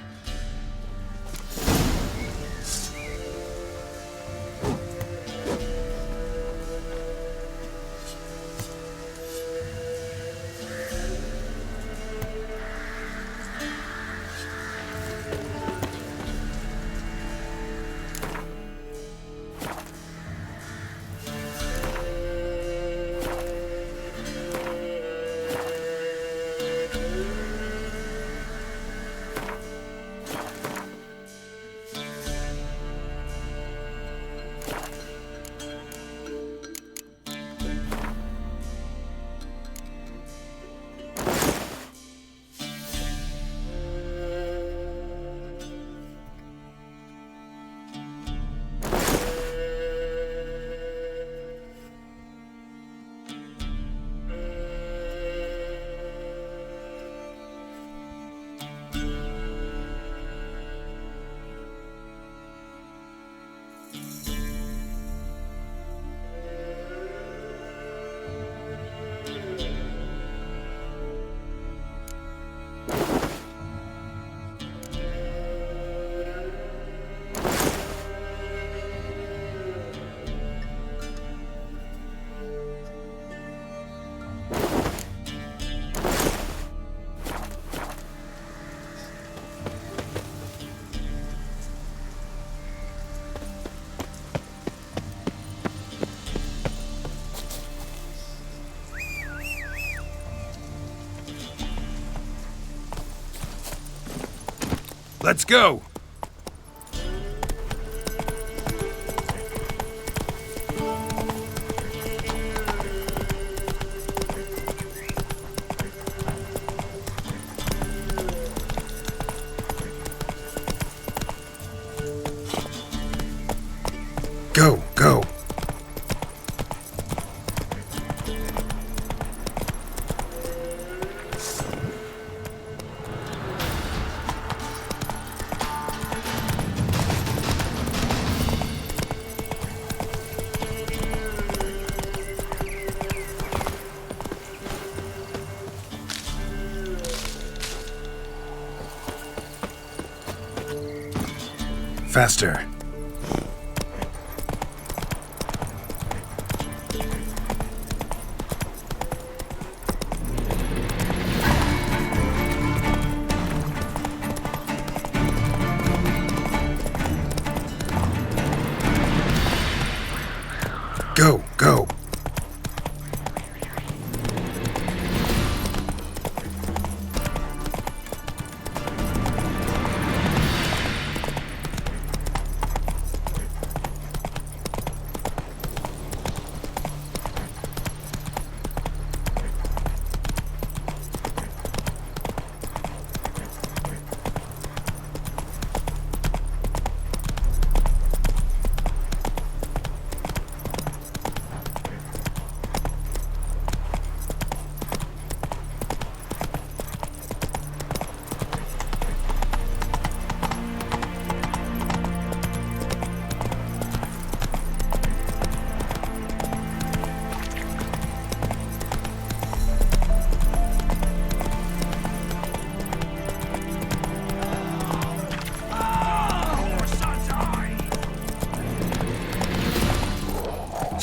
Let's go! Go, go! Faster. Go, go.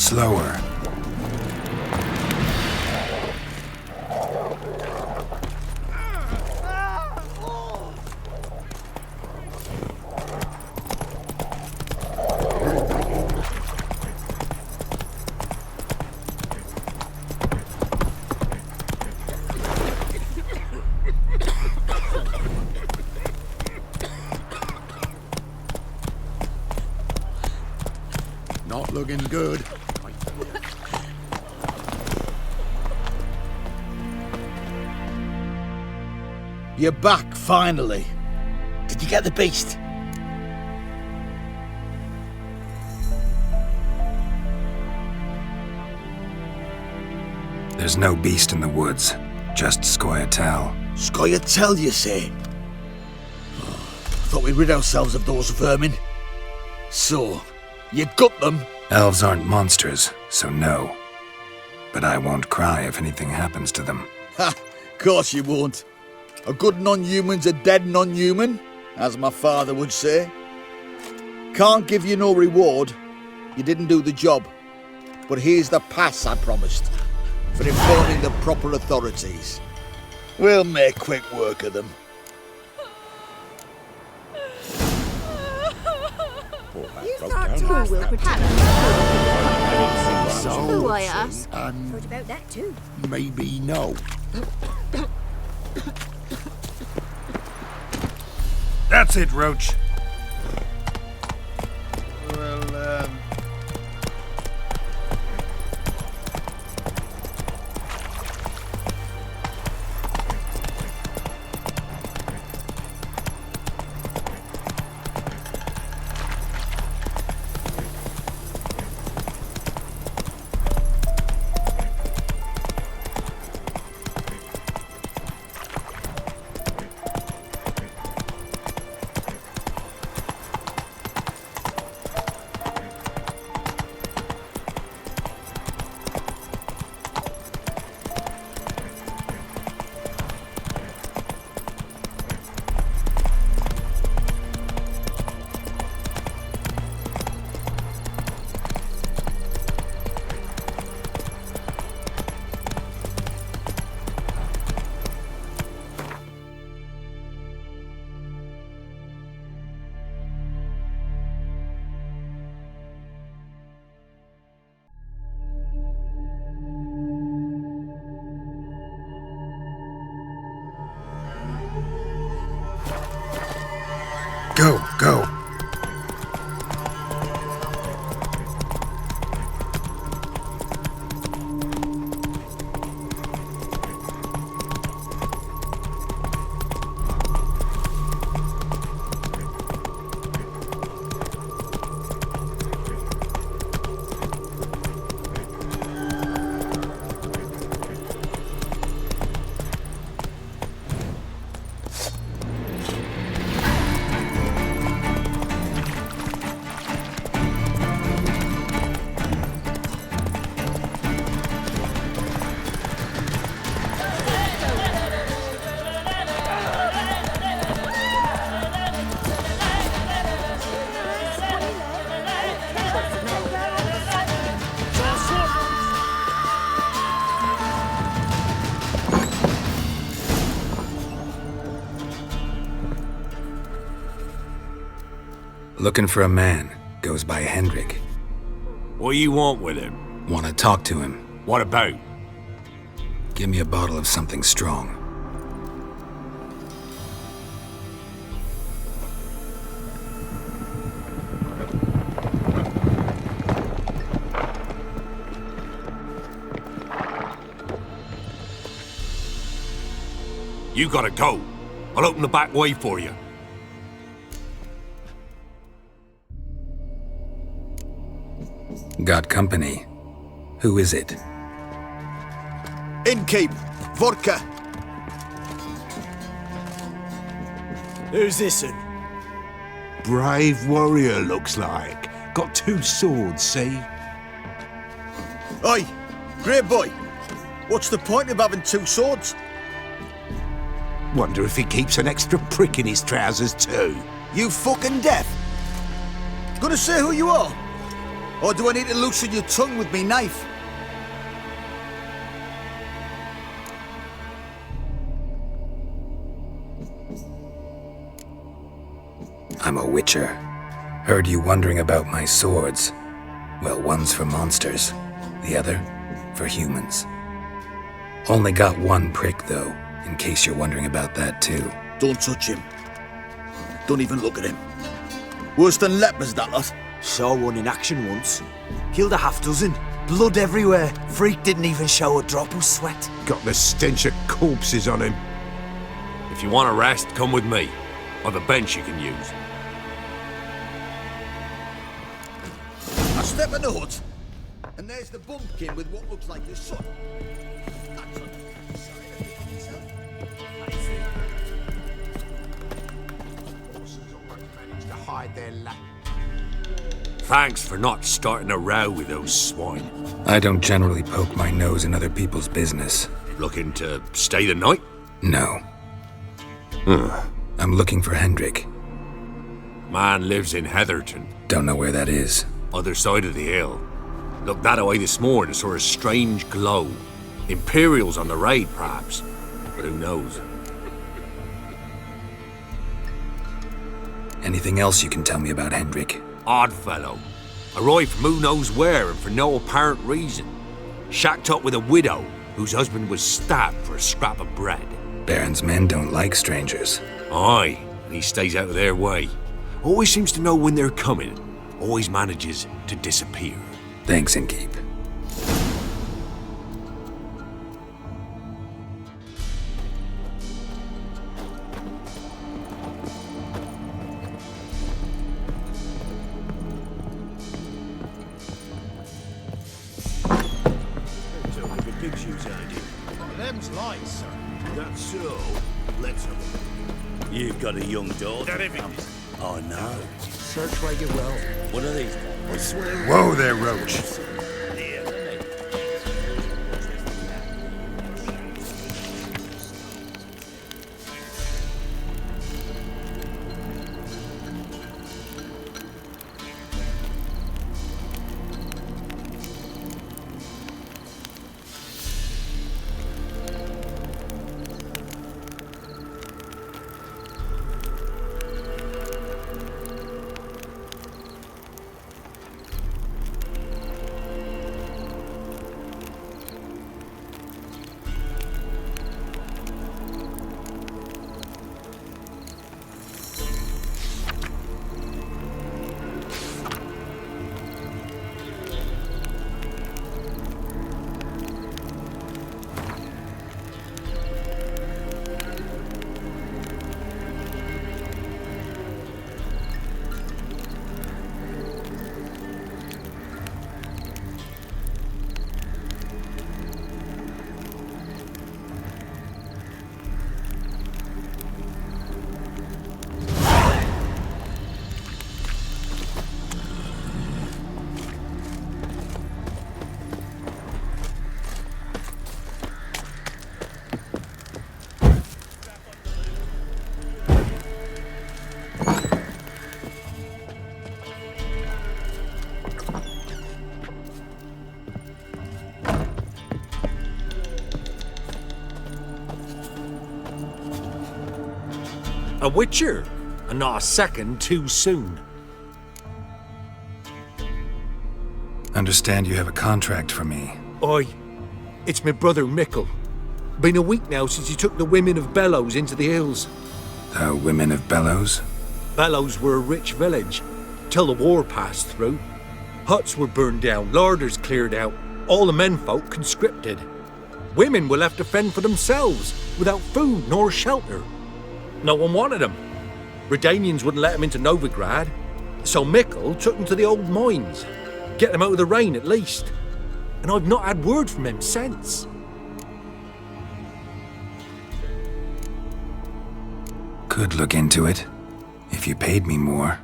Slower. Not looking good. You're back, finally. Did you get the beast? There's no beast in the woods, just Scoia'tael. Scoia'tael, you say? Thought we'd rid ourselves of those vermin. So, you got them? Elves aren't monsters, so no. But I won't cry if anything happens to them. Ha! Course you won't. A good non-human's a dead non-human, as my father would say. Can't give you no reward. You didn't do the job. But here's the pass I promised, for informing the proper authorities. We'll make quick work of them. You thought Tor will protect Who I ask? Thought about that too. Maybe no. That's it, Roach. Well, Go. Looking for a man. Goes by Hendrik. What do you want with him? Want to talk to him. What about? Give me a bottle of something strong. You gotta go. I'll open the back way for you. Got company. Who is it? Innkeep, vodka. Who's this'n? Brave warrior, looks like. Got 2 swords, see? Oi, great boy. What's the point of having 2 swords? Wonder if he keeps an extra prick in his trousers too. You fucking deaf? Gonna say who you are? Or do I need to loosen your tongue with me knife? I'm a witcher. Heard you wondering about my swords. Well, one's for monsters, the other for humans. Only got one prick, though, in case you're wondering about that, too. Don't touch him. Don't even look at him. Worse than lepers, that lot. Saw one in action once. Killed a half-dozen. Blood everywhere. Freak didn't even show a drop of sweat. Got the stench of corpses on him. If you want a rest, come with me. I've a bench you can use. I step in the hut, and there's the bumpkin with what looks like your son. That's on the side of the himself. Horses always manage to hide their lack. Thanks for not starting a row with those swine. I don't generally poke my nose in other people's business. Looking to stay the night? No. I'm looking for Hendrik. Man lives in Heatherton. Don't know where that is. Other side of the hill. Looked that away this morning, saw a strange glow. Imperials on the raid, perhaps. But who knows? Anything else you can tell me about Hendrik? Odd fellow. Arrived from who knows where and for no apparent reason. Shacked up with a widow whose husband was stabbed for a scrap of bread. Baron's men don't like strangers. Aye, and he stays out of their way. Always seems to know when they're coming. Always manages to disappear. Thanks, Innkeep. Big shoes, Andy. Them's lights, sir. That's so. Let's have a look. You've got a young daughter. Oh, no. Search where you will. What are these? I swear. Whoa there, Roach. A witcher, and not a second too soon. Understand you have a contract for me. Aye, it's my brother Mickle. Been a week now since he took the women of Bellows into the hills. The women of Bellows? Bellows were a rich village, till the war passed through. Huts were burned down, larders cleared out, all the menfolk conscripted. Women were left to fend for themselves, without food nor shelter. No one wanted them. Redanians wouldn't let them into Novigrad, so Mickle took them to the old mines. Get them out of the rain at least. And I've not had word from him since. Could look into it, if you paid me more.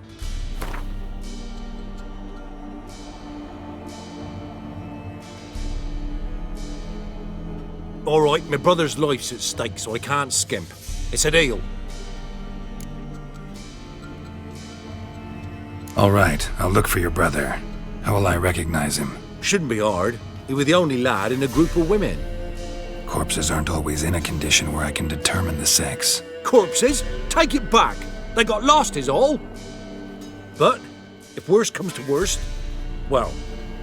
All right, my brother's life's at stake, so I can't skimp. It's a deal. All right, I'll look for your brother. How will I recognize him? Shouldn't be hard. He was the only lad in a group of women. Corpses aren't always in a condition where I can determine the sex. Corpses? Take it back. They got lost is all. But, if worst comes to worst, well,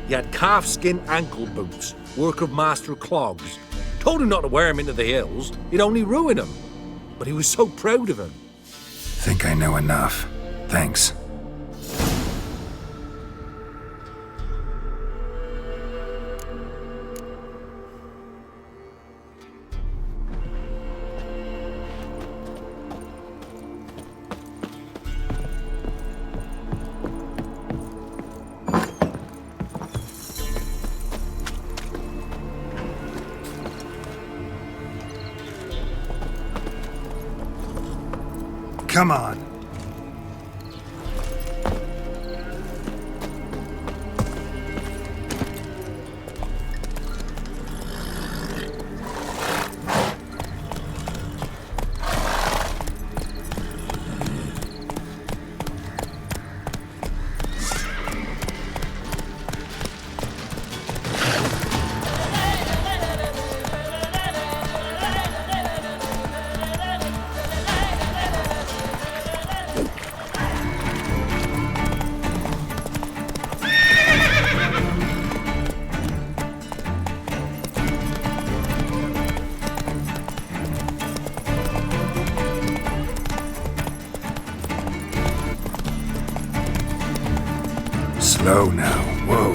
he had calfskin ankle boots, work of Master Clogs. Told him not to wear him into the hills, it'd only ruin him. But he was so proud of him. Think I know enough. Thanks. Come on. Slow now. Whoa.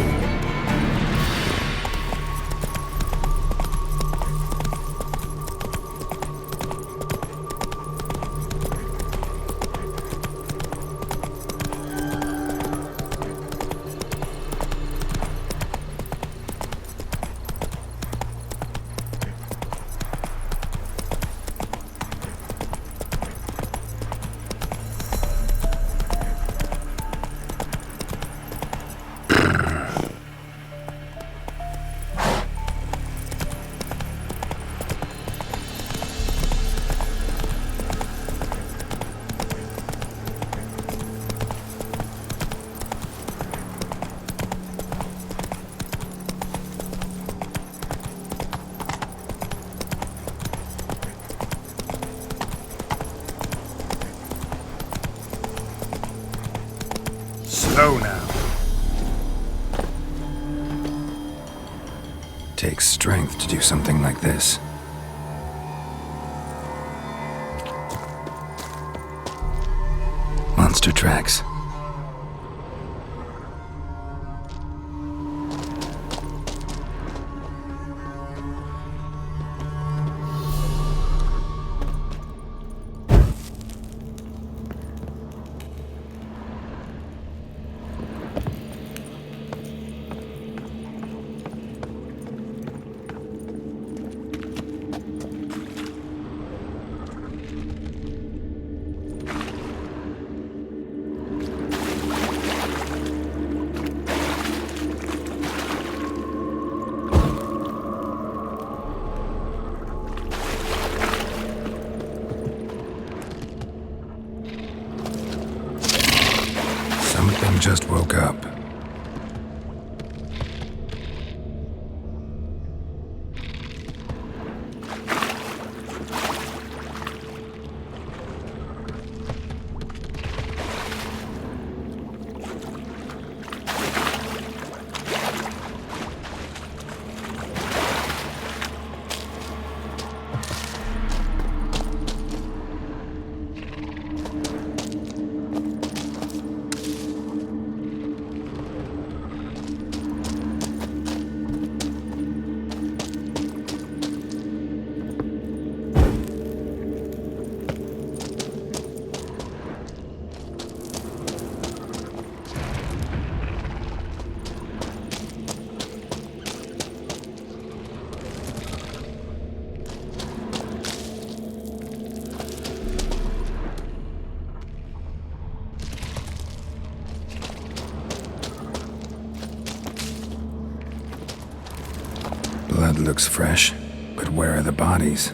Slow now. Takes strength to do something like this. Monster tracks. Something just woke up. Blood looks fresh, but where are the bodies?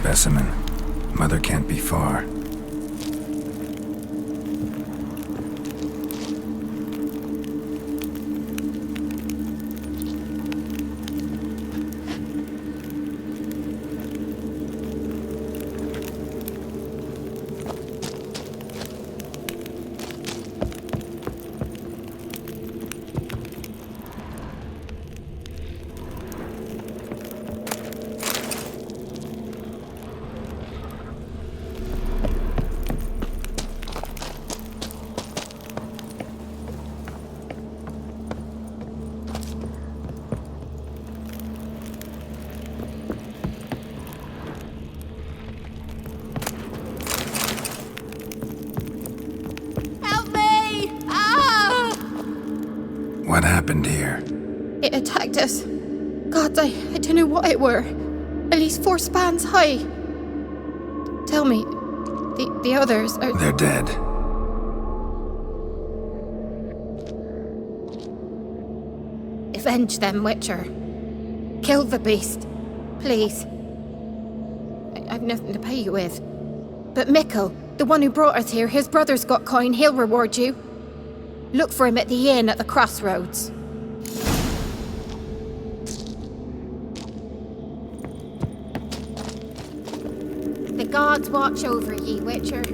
specimen. Mother can't be far. What happened here? It attacked us. God, I don't know what it were. At least 4 spans high. Tell me, the others are... They're dead. Avenge them, Witcher. Kill the beast. Please. I've nothing to pay you with. But Mikkel, the one who brought us here, his brother's got coin, he'll reward you. Look for him at the inn at the crossroads. The gods watch over ye, Witcher.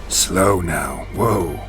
Slow now. Whoa.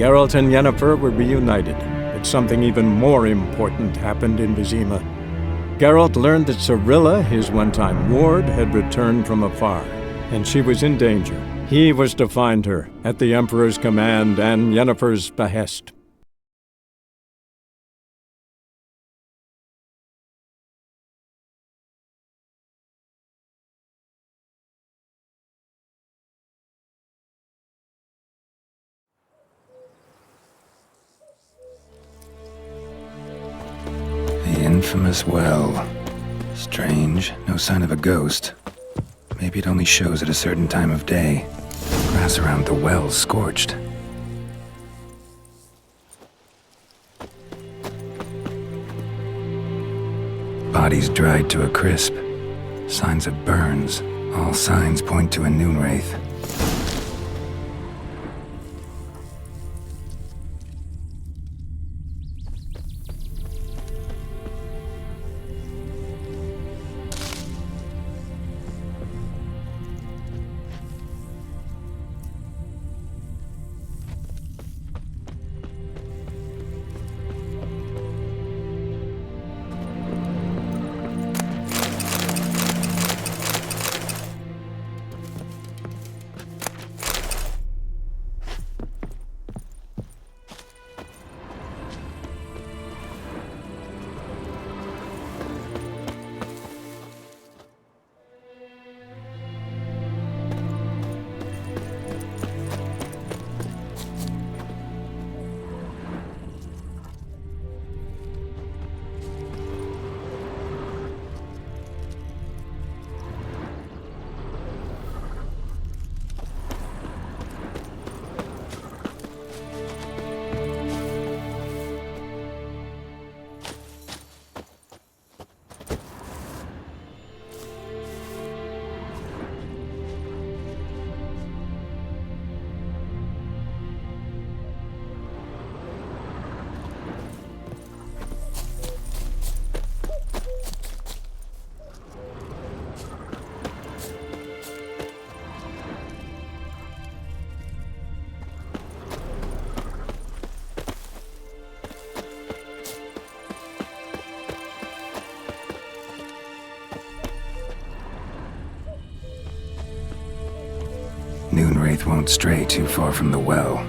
Geralt and Yennefer were reunited, but something even more important happened in Vizima. Geralt learned that Cirilla, his one-time ward, had returned from afar, and she was in danger. He was to find her, at the Emperor's command and Yennefer's behest. The infamous well. Strange, no sign of a ghost. Maybe it only shows at a certain time of day. Grass around the well's scorched. Bodies dried to a crisp. Signs of burns. All signs point to a Noonwraith. Noonwraith won't stray too far from the well.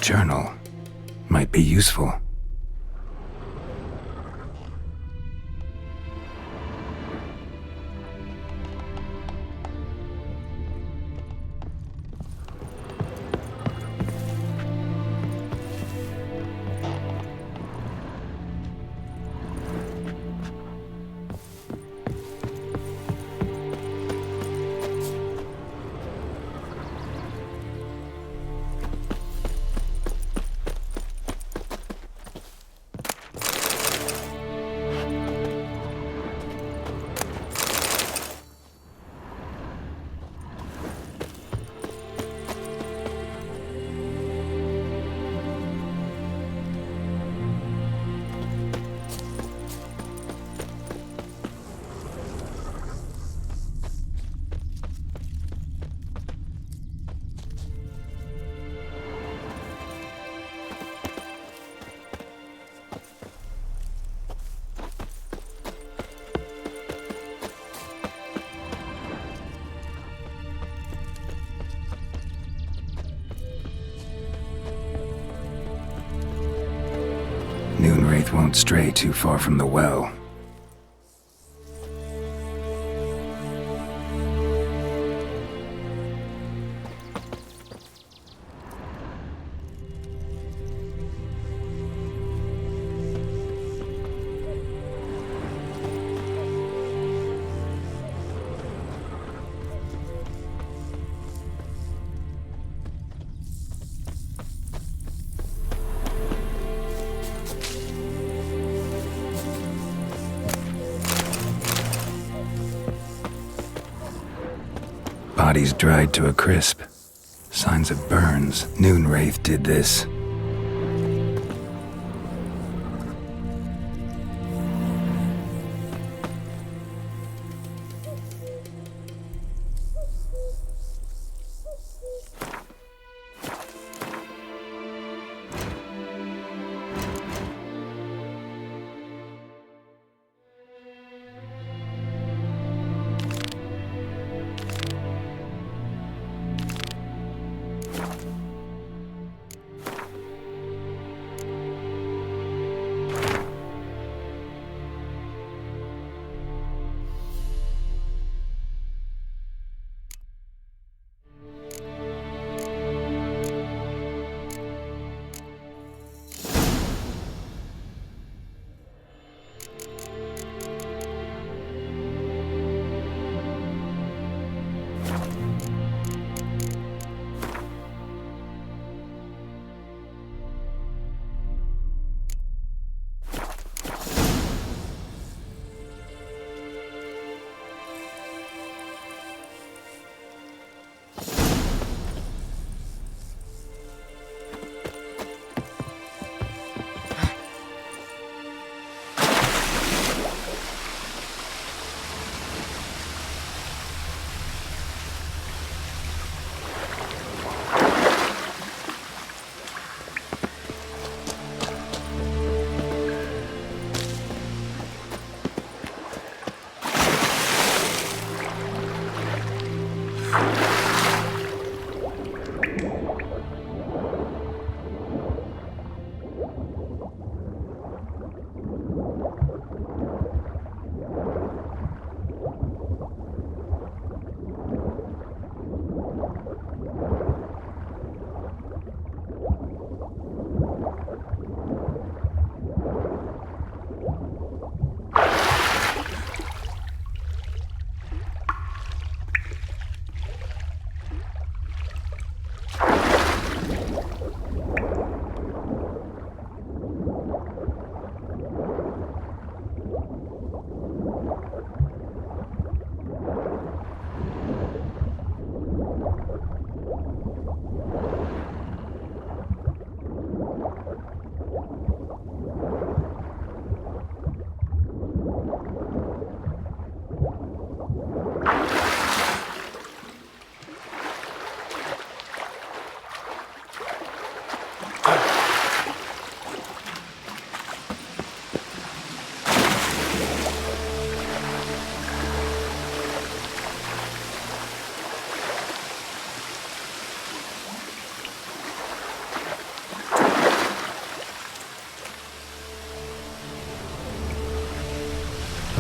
Journal might be useful. Noonwraith won't stray too far from the well. bodies dried to a crisp. Signs of burns. Noonwraith did this.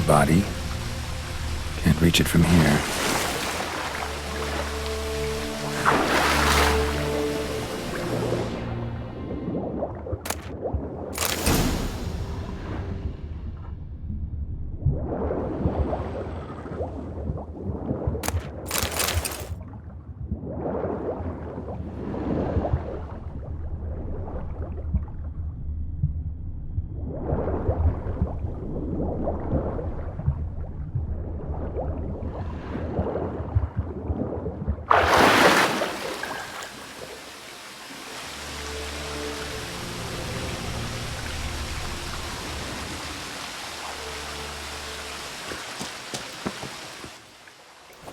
Body. Can't reach it from here.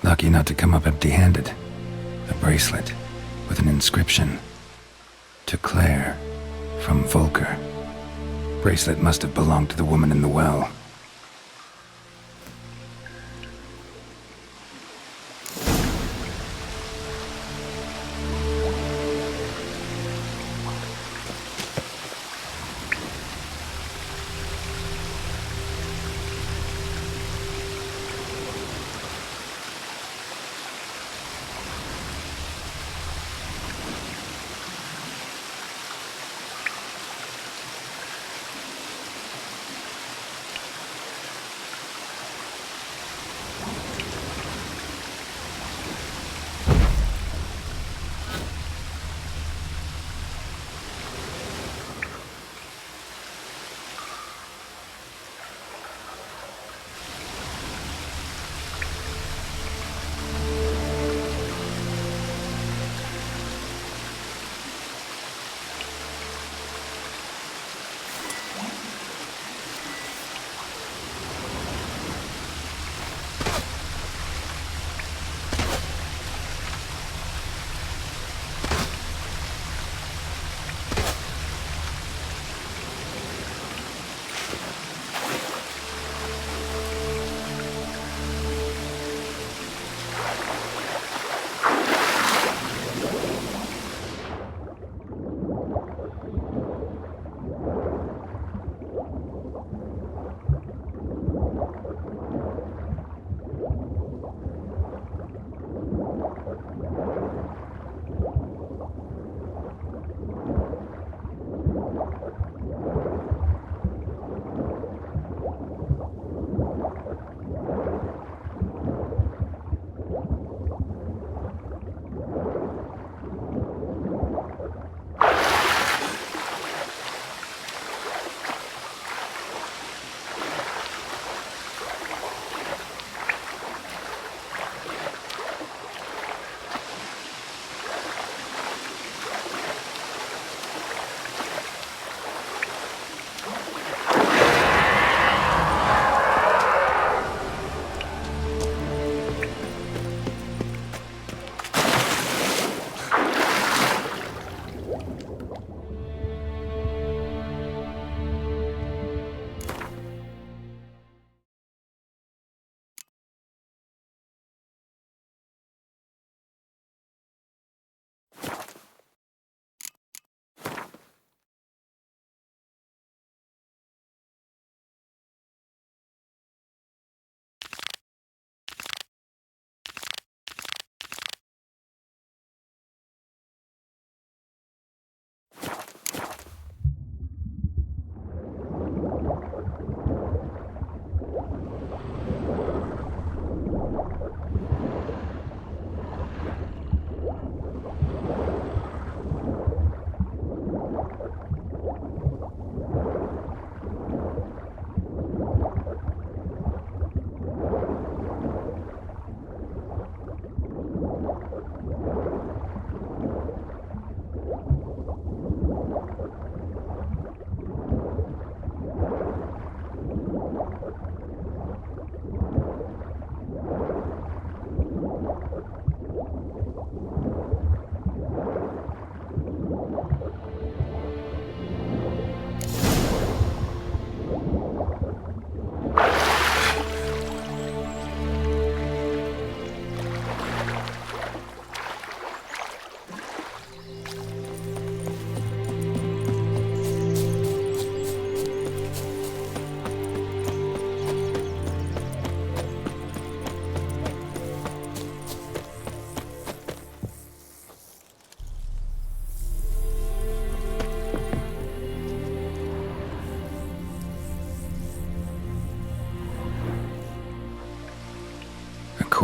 Lucky not to come up empty-handed. A bracelet with an inscription. To Claire, from Volker. Bracelet must have belonged to the woman in the well.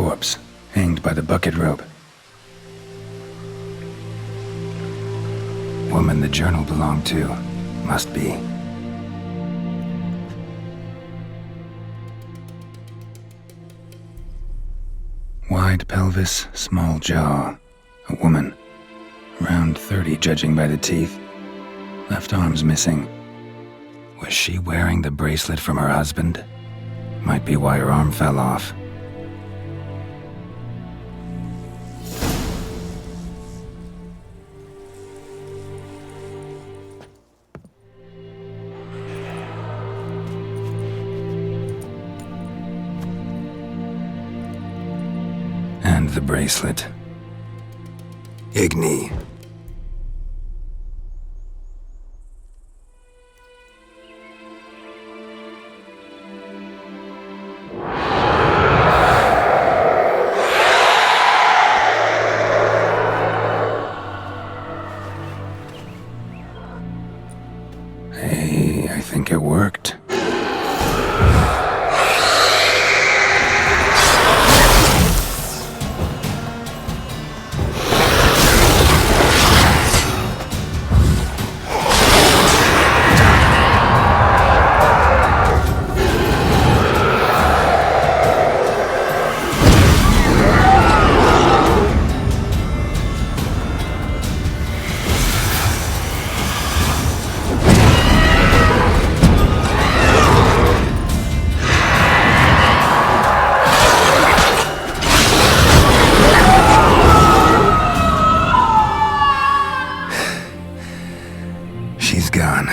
corpse, hanged by the bucket rope. Woman the journal belonged to, must be. Wide pelvis, small jaw. A woman. Around 30, judging by the teeth. Left arm's missing. Was she wearing the bracelet from her husband? Might be why her arm fell off. And the bracelet. Igni. Hey, I think it worked. She's gone.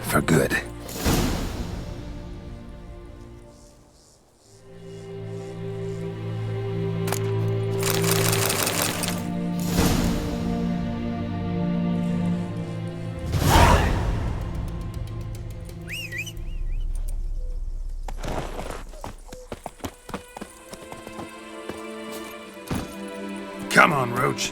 For good. Come on, Roach.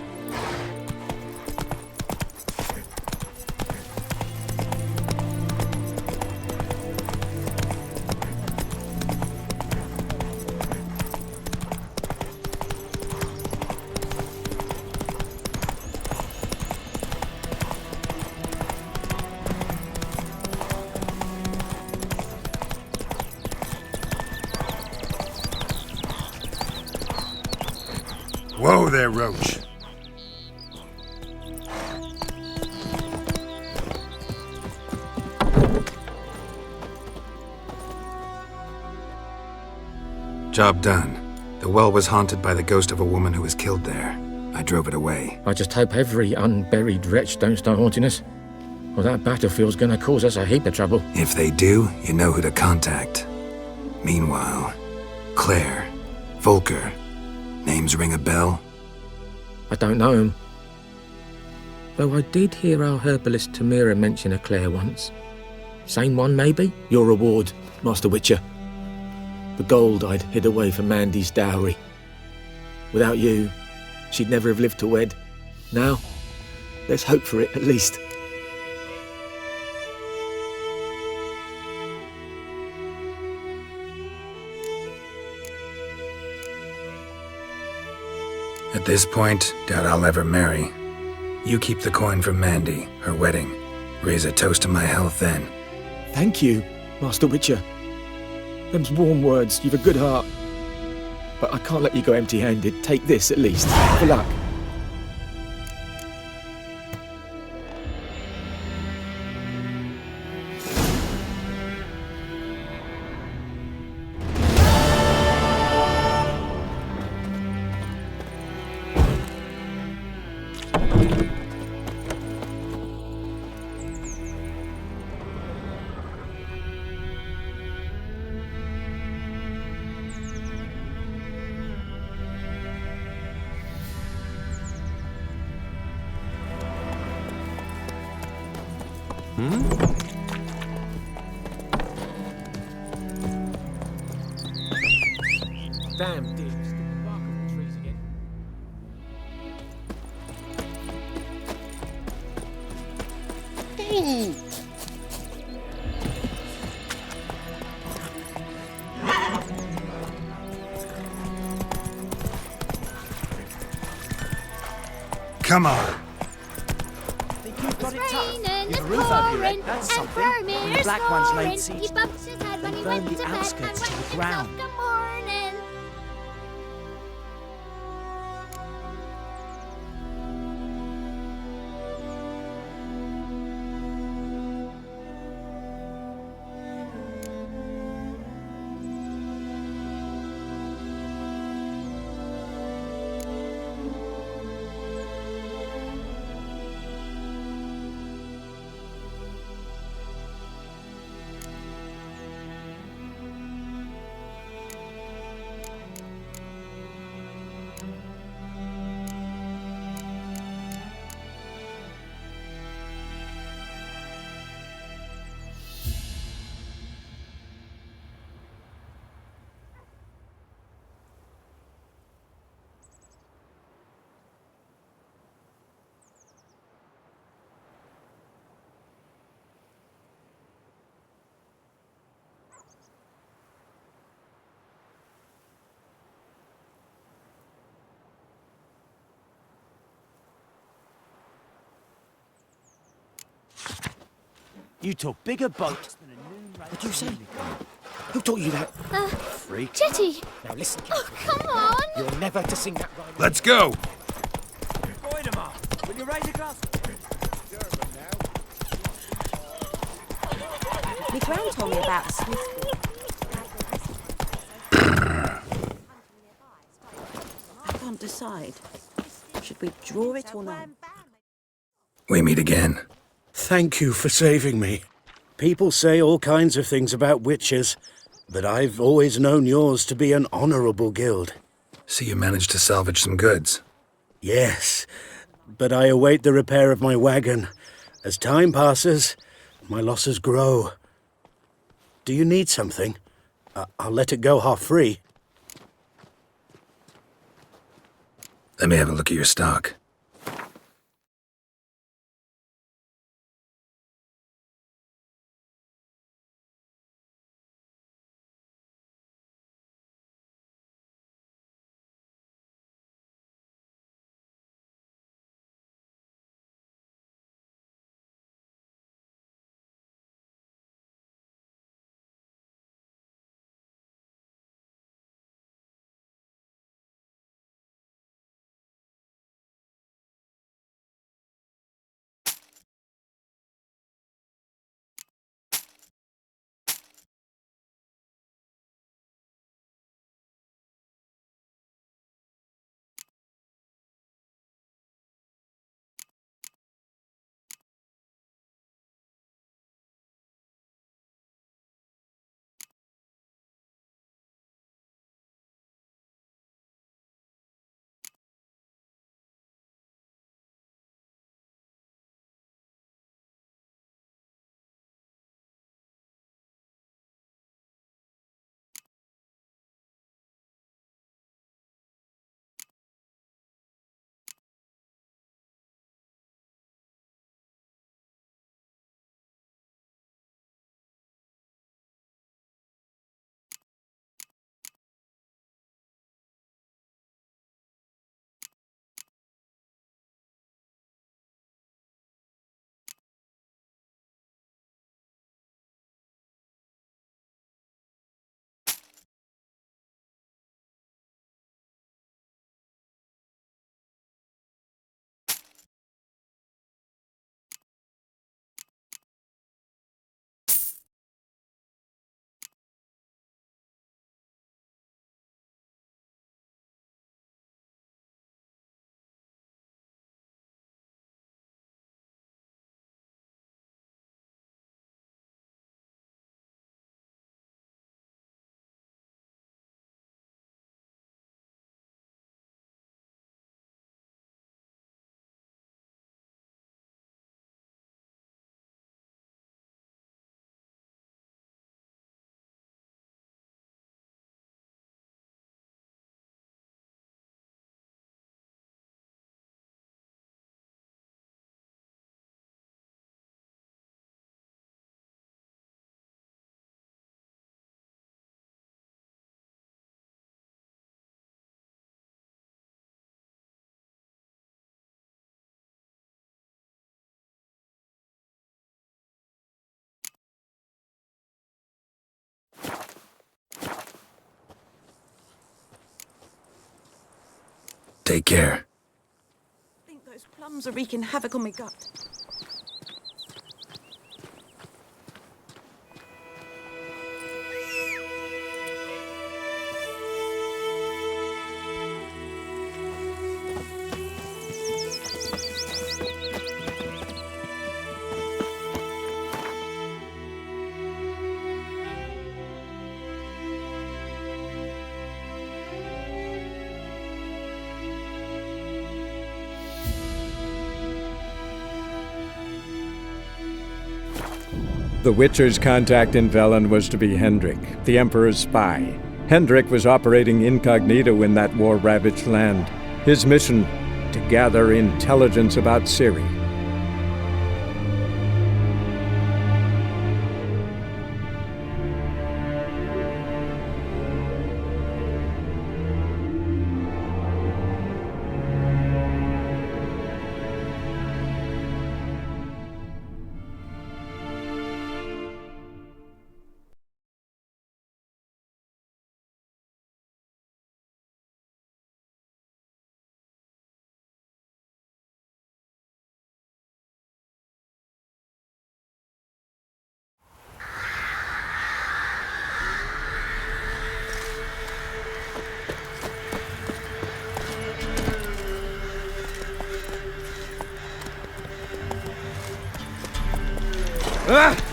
Whoa there, Roach. Job done. The well was haunted by the ghost of a woman who was killed there. I drove it away. I just hope every unburied wretch don't start haunting us. Well, that battlefield's gonna cause us a heap of trouble. If they do, you know who to contact. Meanwhile, Claire, Volker, names ring a bell? I don't know him. Though I did hear our herbalist Tamira mention a Claire once. Same one, maybe? Your reward, Master Witcher. The gold I'd hid away for Mandy's dowry. Without you, she'd never have lived to wed. Now, let's hope for it, at least. At this point, doubt I'll ever marry. You keep the coin from Mandy, her wedding. Raise a toast to my health then. Thank you, Master Witcher. Them's warm words, you've a good heart. But I can't let you go empty-handed. Take this, at least. For luck. Damn dicks. Bark on the trees again. Come on. You've got it tough. You've a roof over your head, that's something. And the black one's laid siege. They burned the outskirts to the ground. You talk bigger boats than a noon race. What'd you say? Who taught you that? Freak. Jetty! Now listen Oh, carefully. come on! You're never to sing that rhyme. Let's go. Voidemar, will you raise a glass? My gran told me about the Smith School. I can't decide. Should we draw it or not? We meet again. Thank you for saving me. People say all kinds of things about witches, but I've always known yours to be an honorable guild. So you managed to salvage some goods? Yes, but I await the repair of my wagon. As time passes, my losses grow. Do you need something? I'll let it go half-free. Let me have a look at your stock. Take care. I think those plums are wreaking havoc on my gut. The Witcher's contact in Velen was to be Hendrik, the Emperor's spy. Hendrik was operating incognito in that war-ravaged land. His mission, to gather intelligence about Ciri. Ah!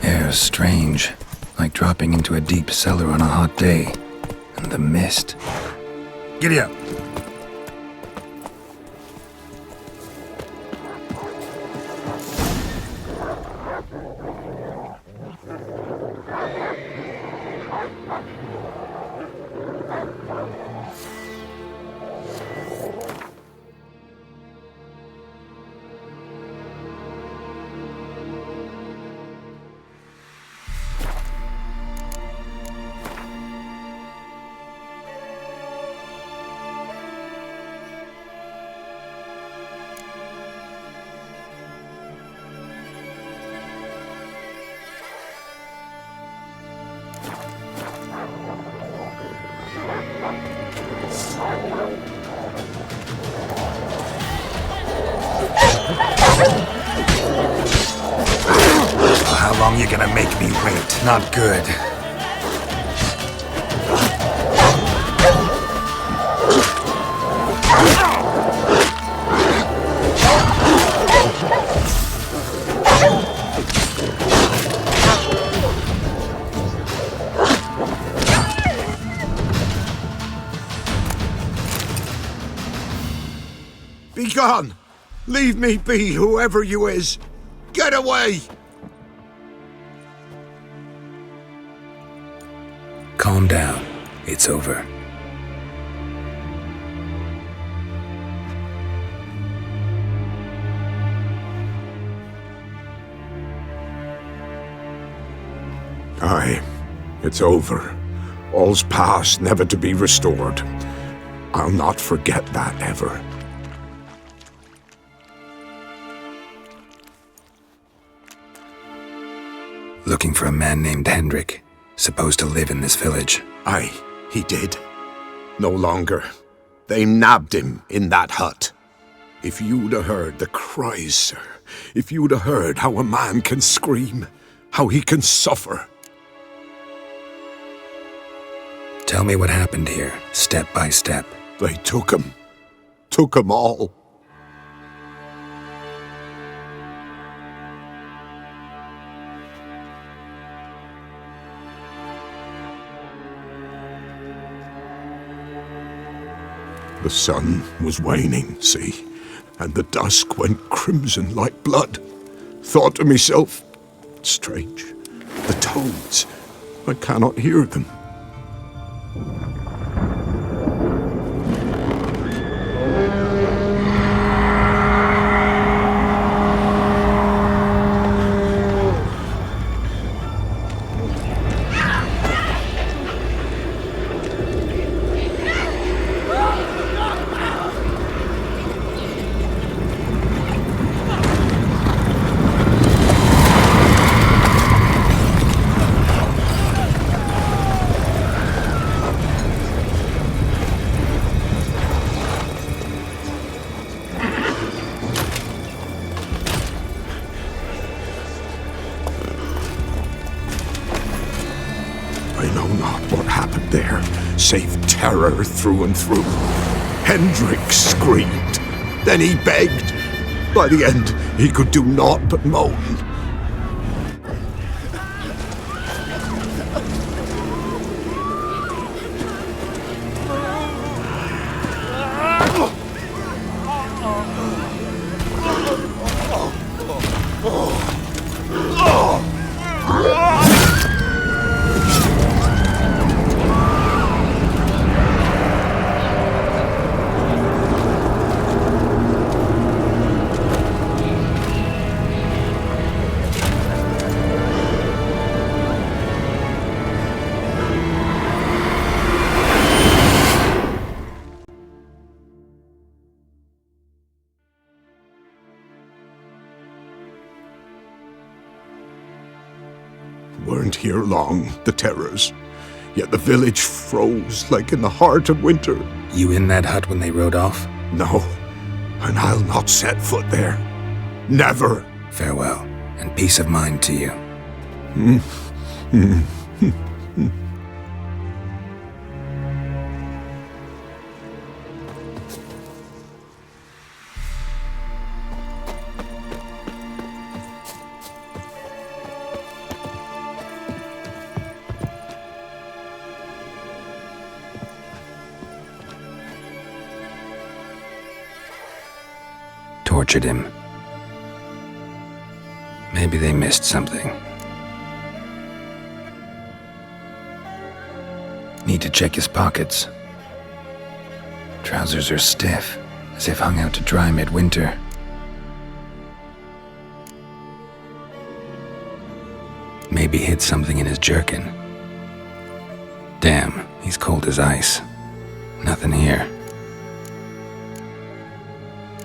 Air's strange, like dropping into a deep cellar on a hot day. And the mist. Giddy up! How long you gonna make me wait? Not good. Be gone! Leave me be, whoever you is! Get away! Calm down. It's over. Aye, it's over. All's past, never to be restored. I'll not forget that ever. looking for a man named Hendrik, supposed to live in this village. Aye, he did. No longer. They nabbed him in that hut. If you'd have heard the cries, sir, if you'd have heard how a man can scream, how he can suffer. Tell me what happened here, step by step. They took him all. The sun was waning, see, and the dusk went crimson like blood. Thought to myself, strange, the toads, I cannot hear them. Save terror through and through. Hendrik screamed. Then he begged. By the end, he could do naught but moan. Weren't here long, the terrors. Yet the village froze like in the heart of winter. You in that hut when they rode off? No, and I'll not set foot there. Never. Farewell, and peace of mind to you. Tortured him. Maybe they missed something. Need to check his pockets. Trousers are stiff, as if hung out to dry midwinter. Maybe hid something in his jerkin. Damn, he's cold as ice. Nothing here.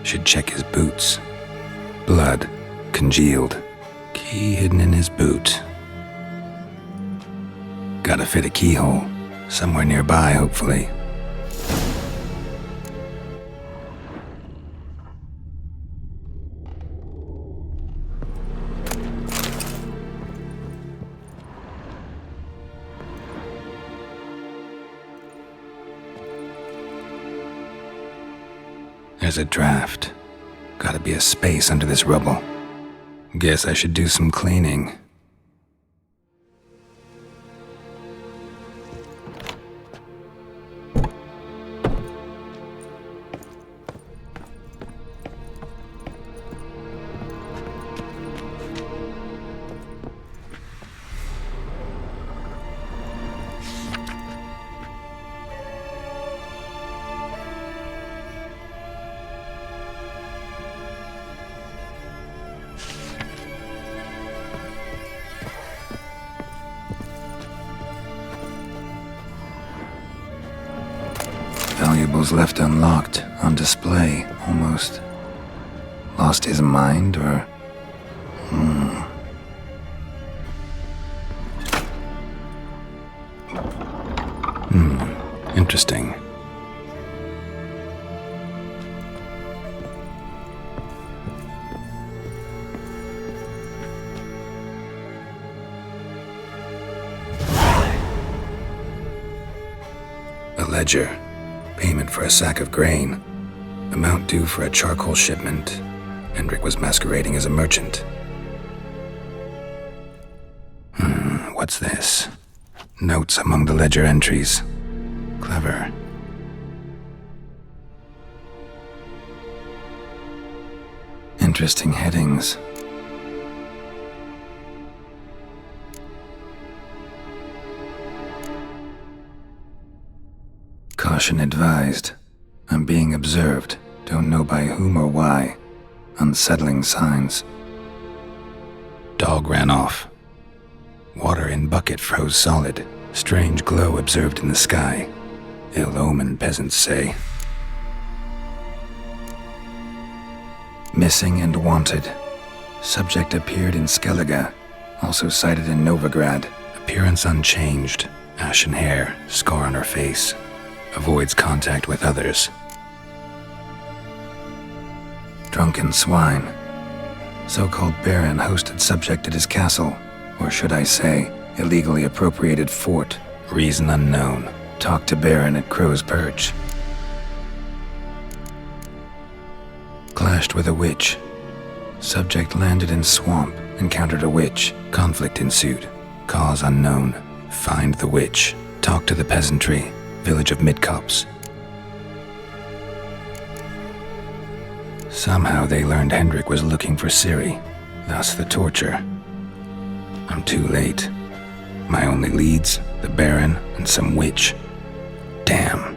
Should check his boots. Blood, congealed. Key hidden in his boot. Gotta fit a keyhole. Somewhere nearby, hopefully. There's a draft. Gotta be a space under this rubble. Guess I should do some cleaning. Valuables left unlocked, on display, almost. Lost his mind, or... Interesting. A ledger. Payment for a sack of grain. Amount due for a charcoal shipment. Hendrik was masquerading as a merchant. What's this? Notes among the ledger entries. Clever. Interesting headings. Caution advised. I'm being observed. Don't know by whom or why. Unsettling signs. Dog ran off. Water in bucket froze solid. Strange glow observed in the sky. Ill omen, peasants say. Missing and wanted. Subject appeared in Skellige. Also sighted in Novigrad. Appearance unchanged. Ashen hair, scar on her face. Avoids contact with others. Drunken swine. So-called baron hosted subject at his castle, or should I say, illegally appropriated fort. Reason unknown. Talked to baron at Crow's Perch. Clashed with a witch. Subject landed in swamp, encountered a witch. Conflict ensued. Cause unknown. Find the witch. Talk to the peasantry. Village of Midcopse. Somehow they learned Hendrik was looking for Ciri, thus the torture. I'm too late. My only leads, the Baron and some witch. Damn.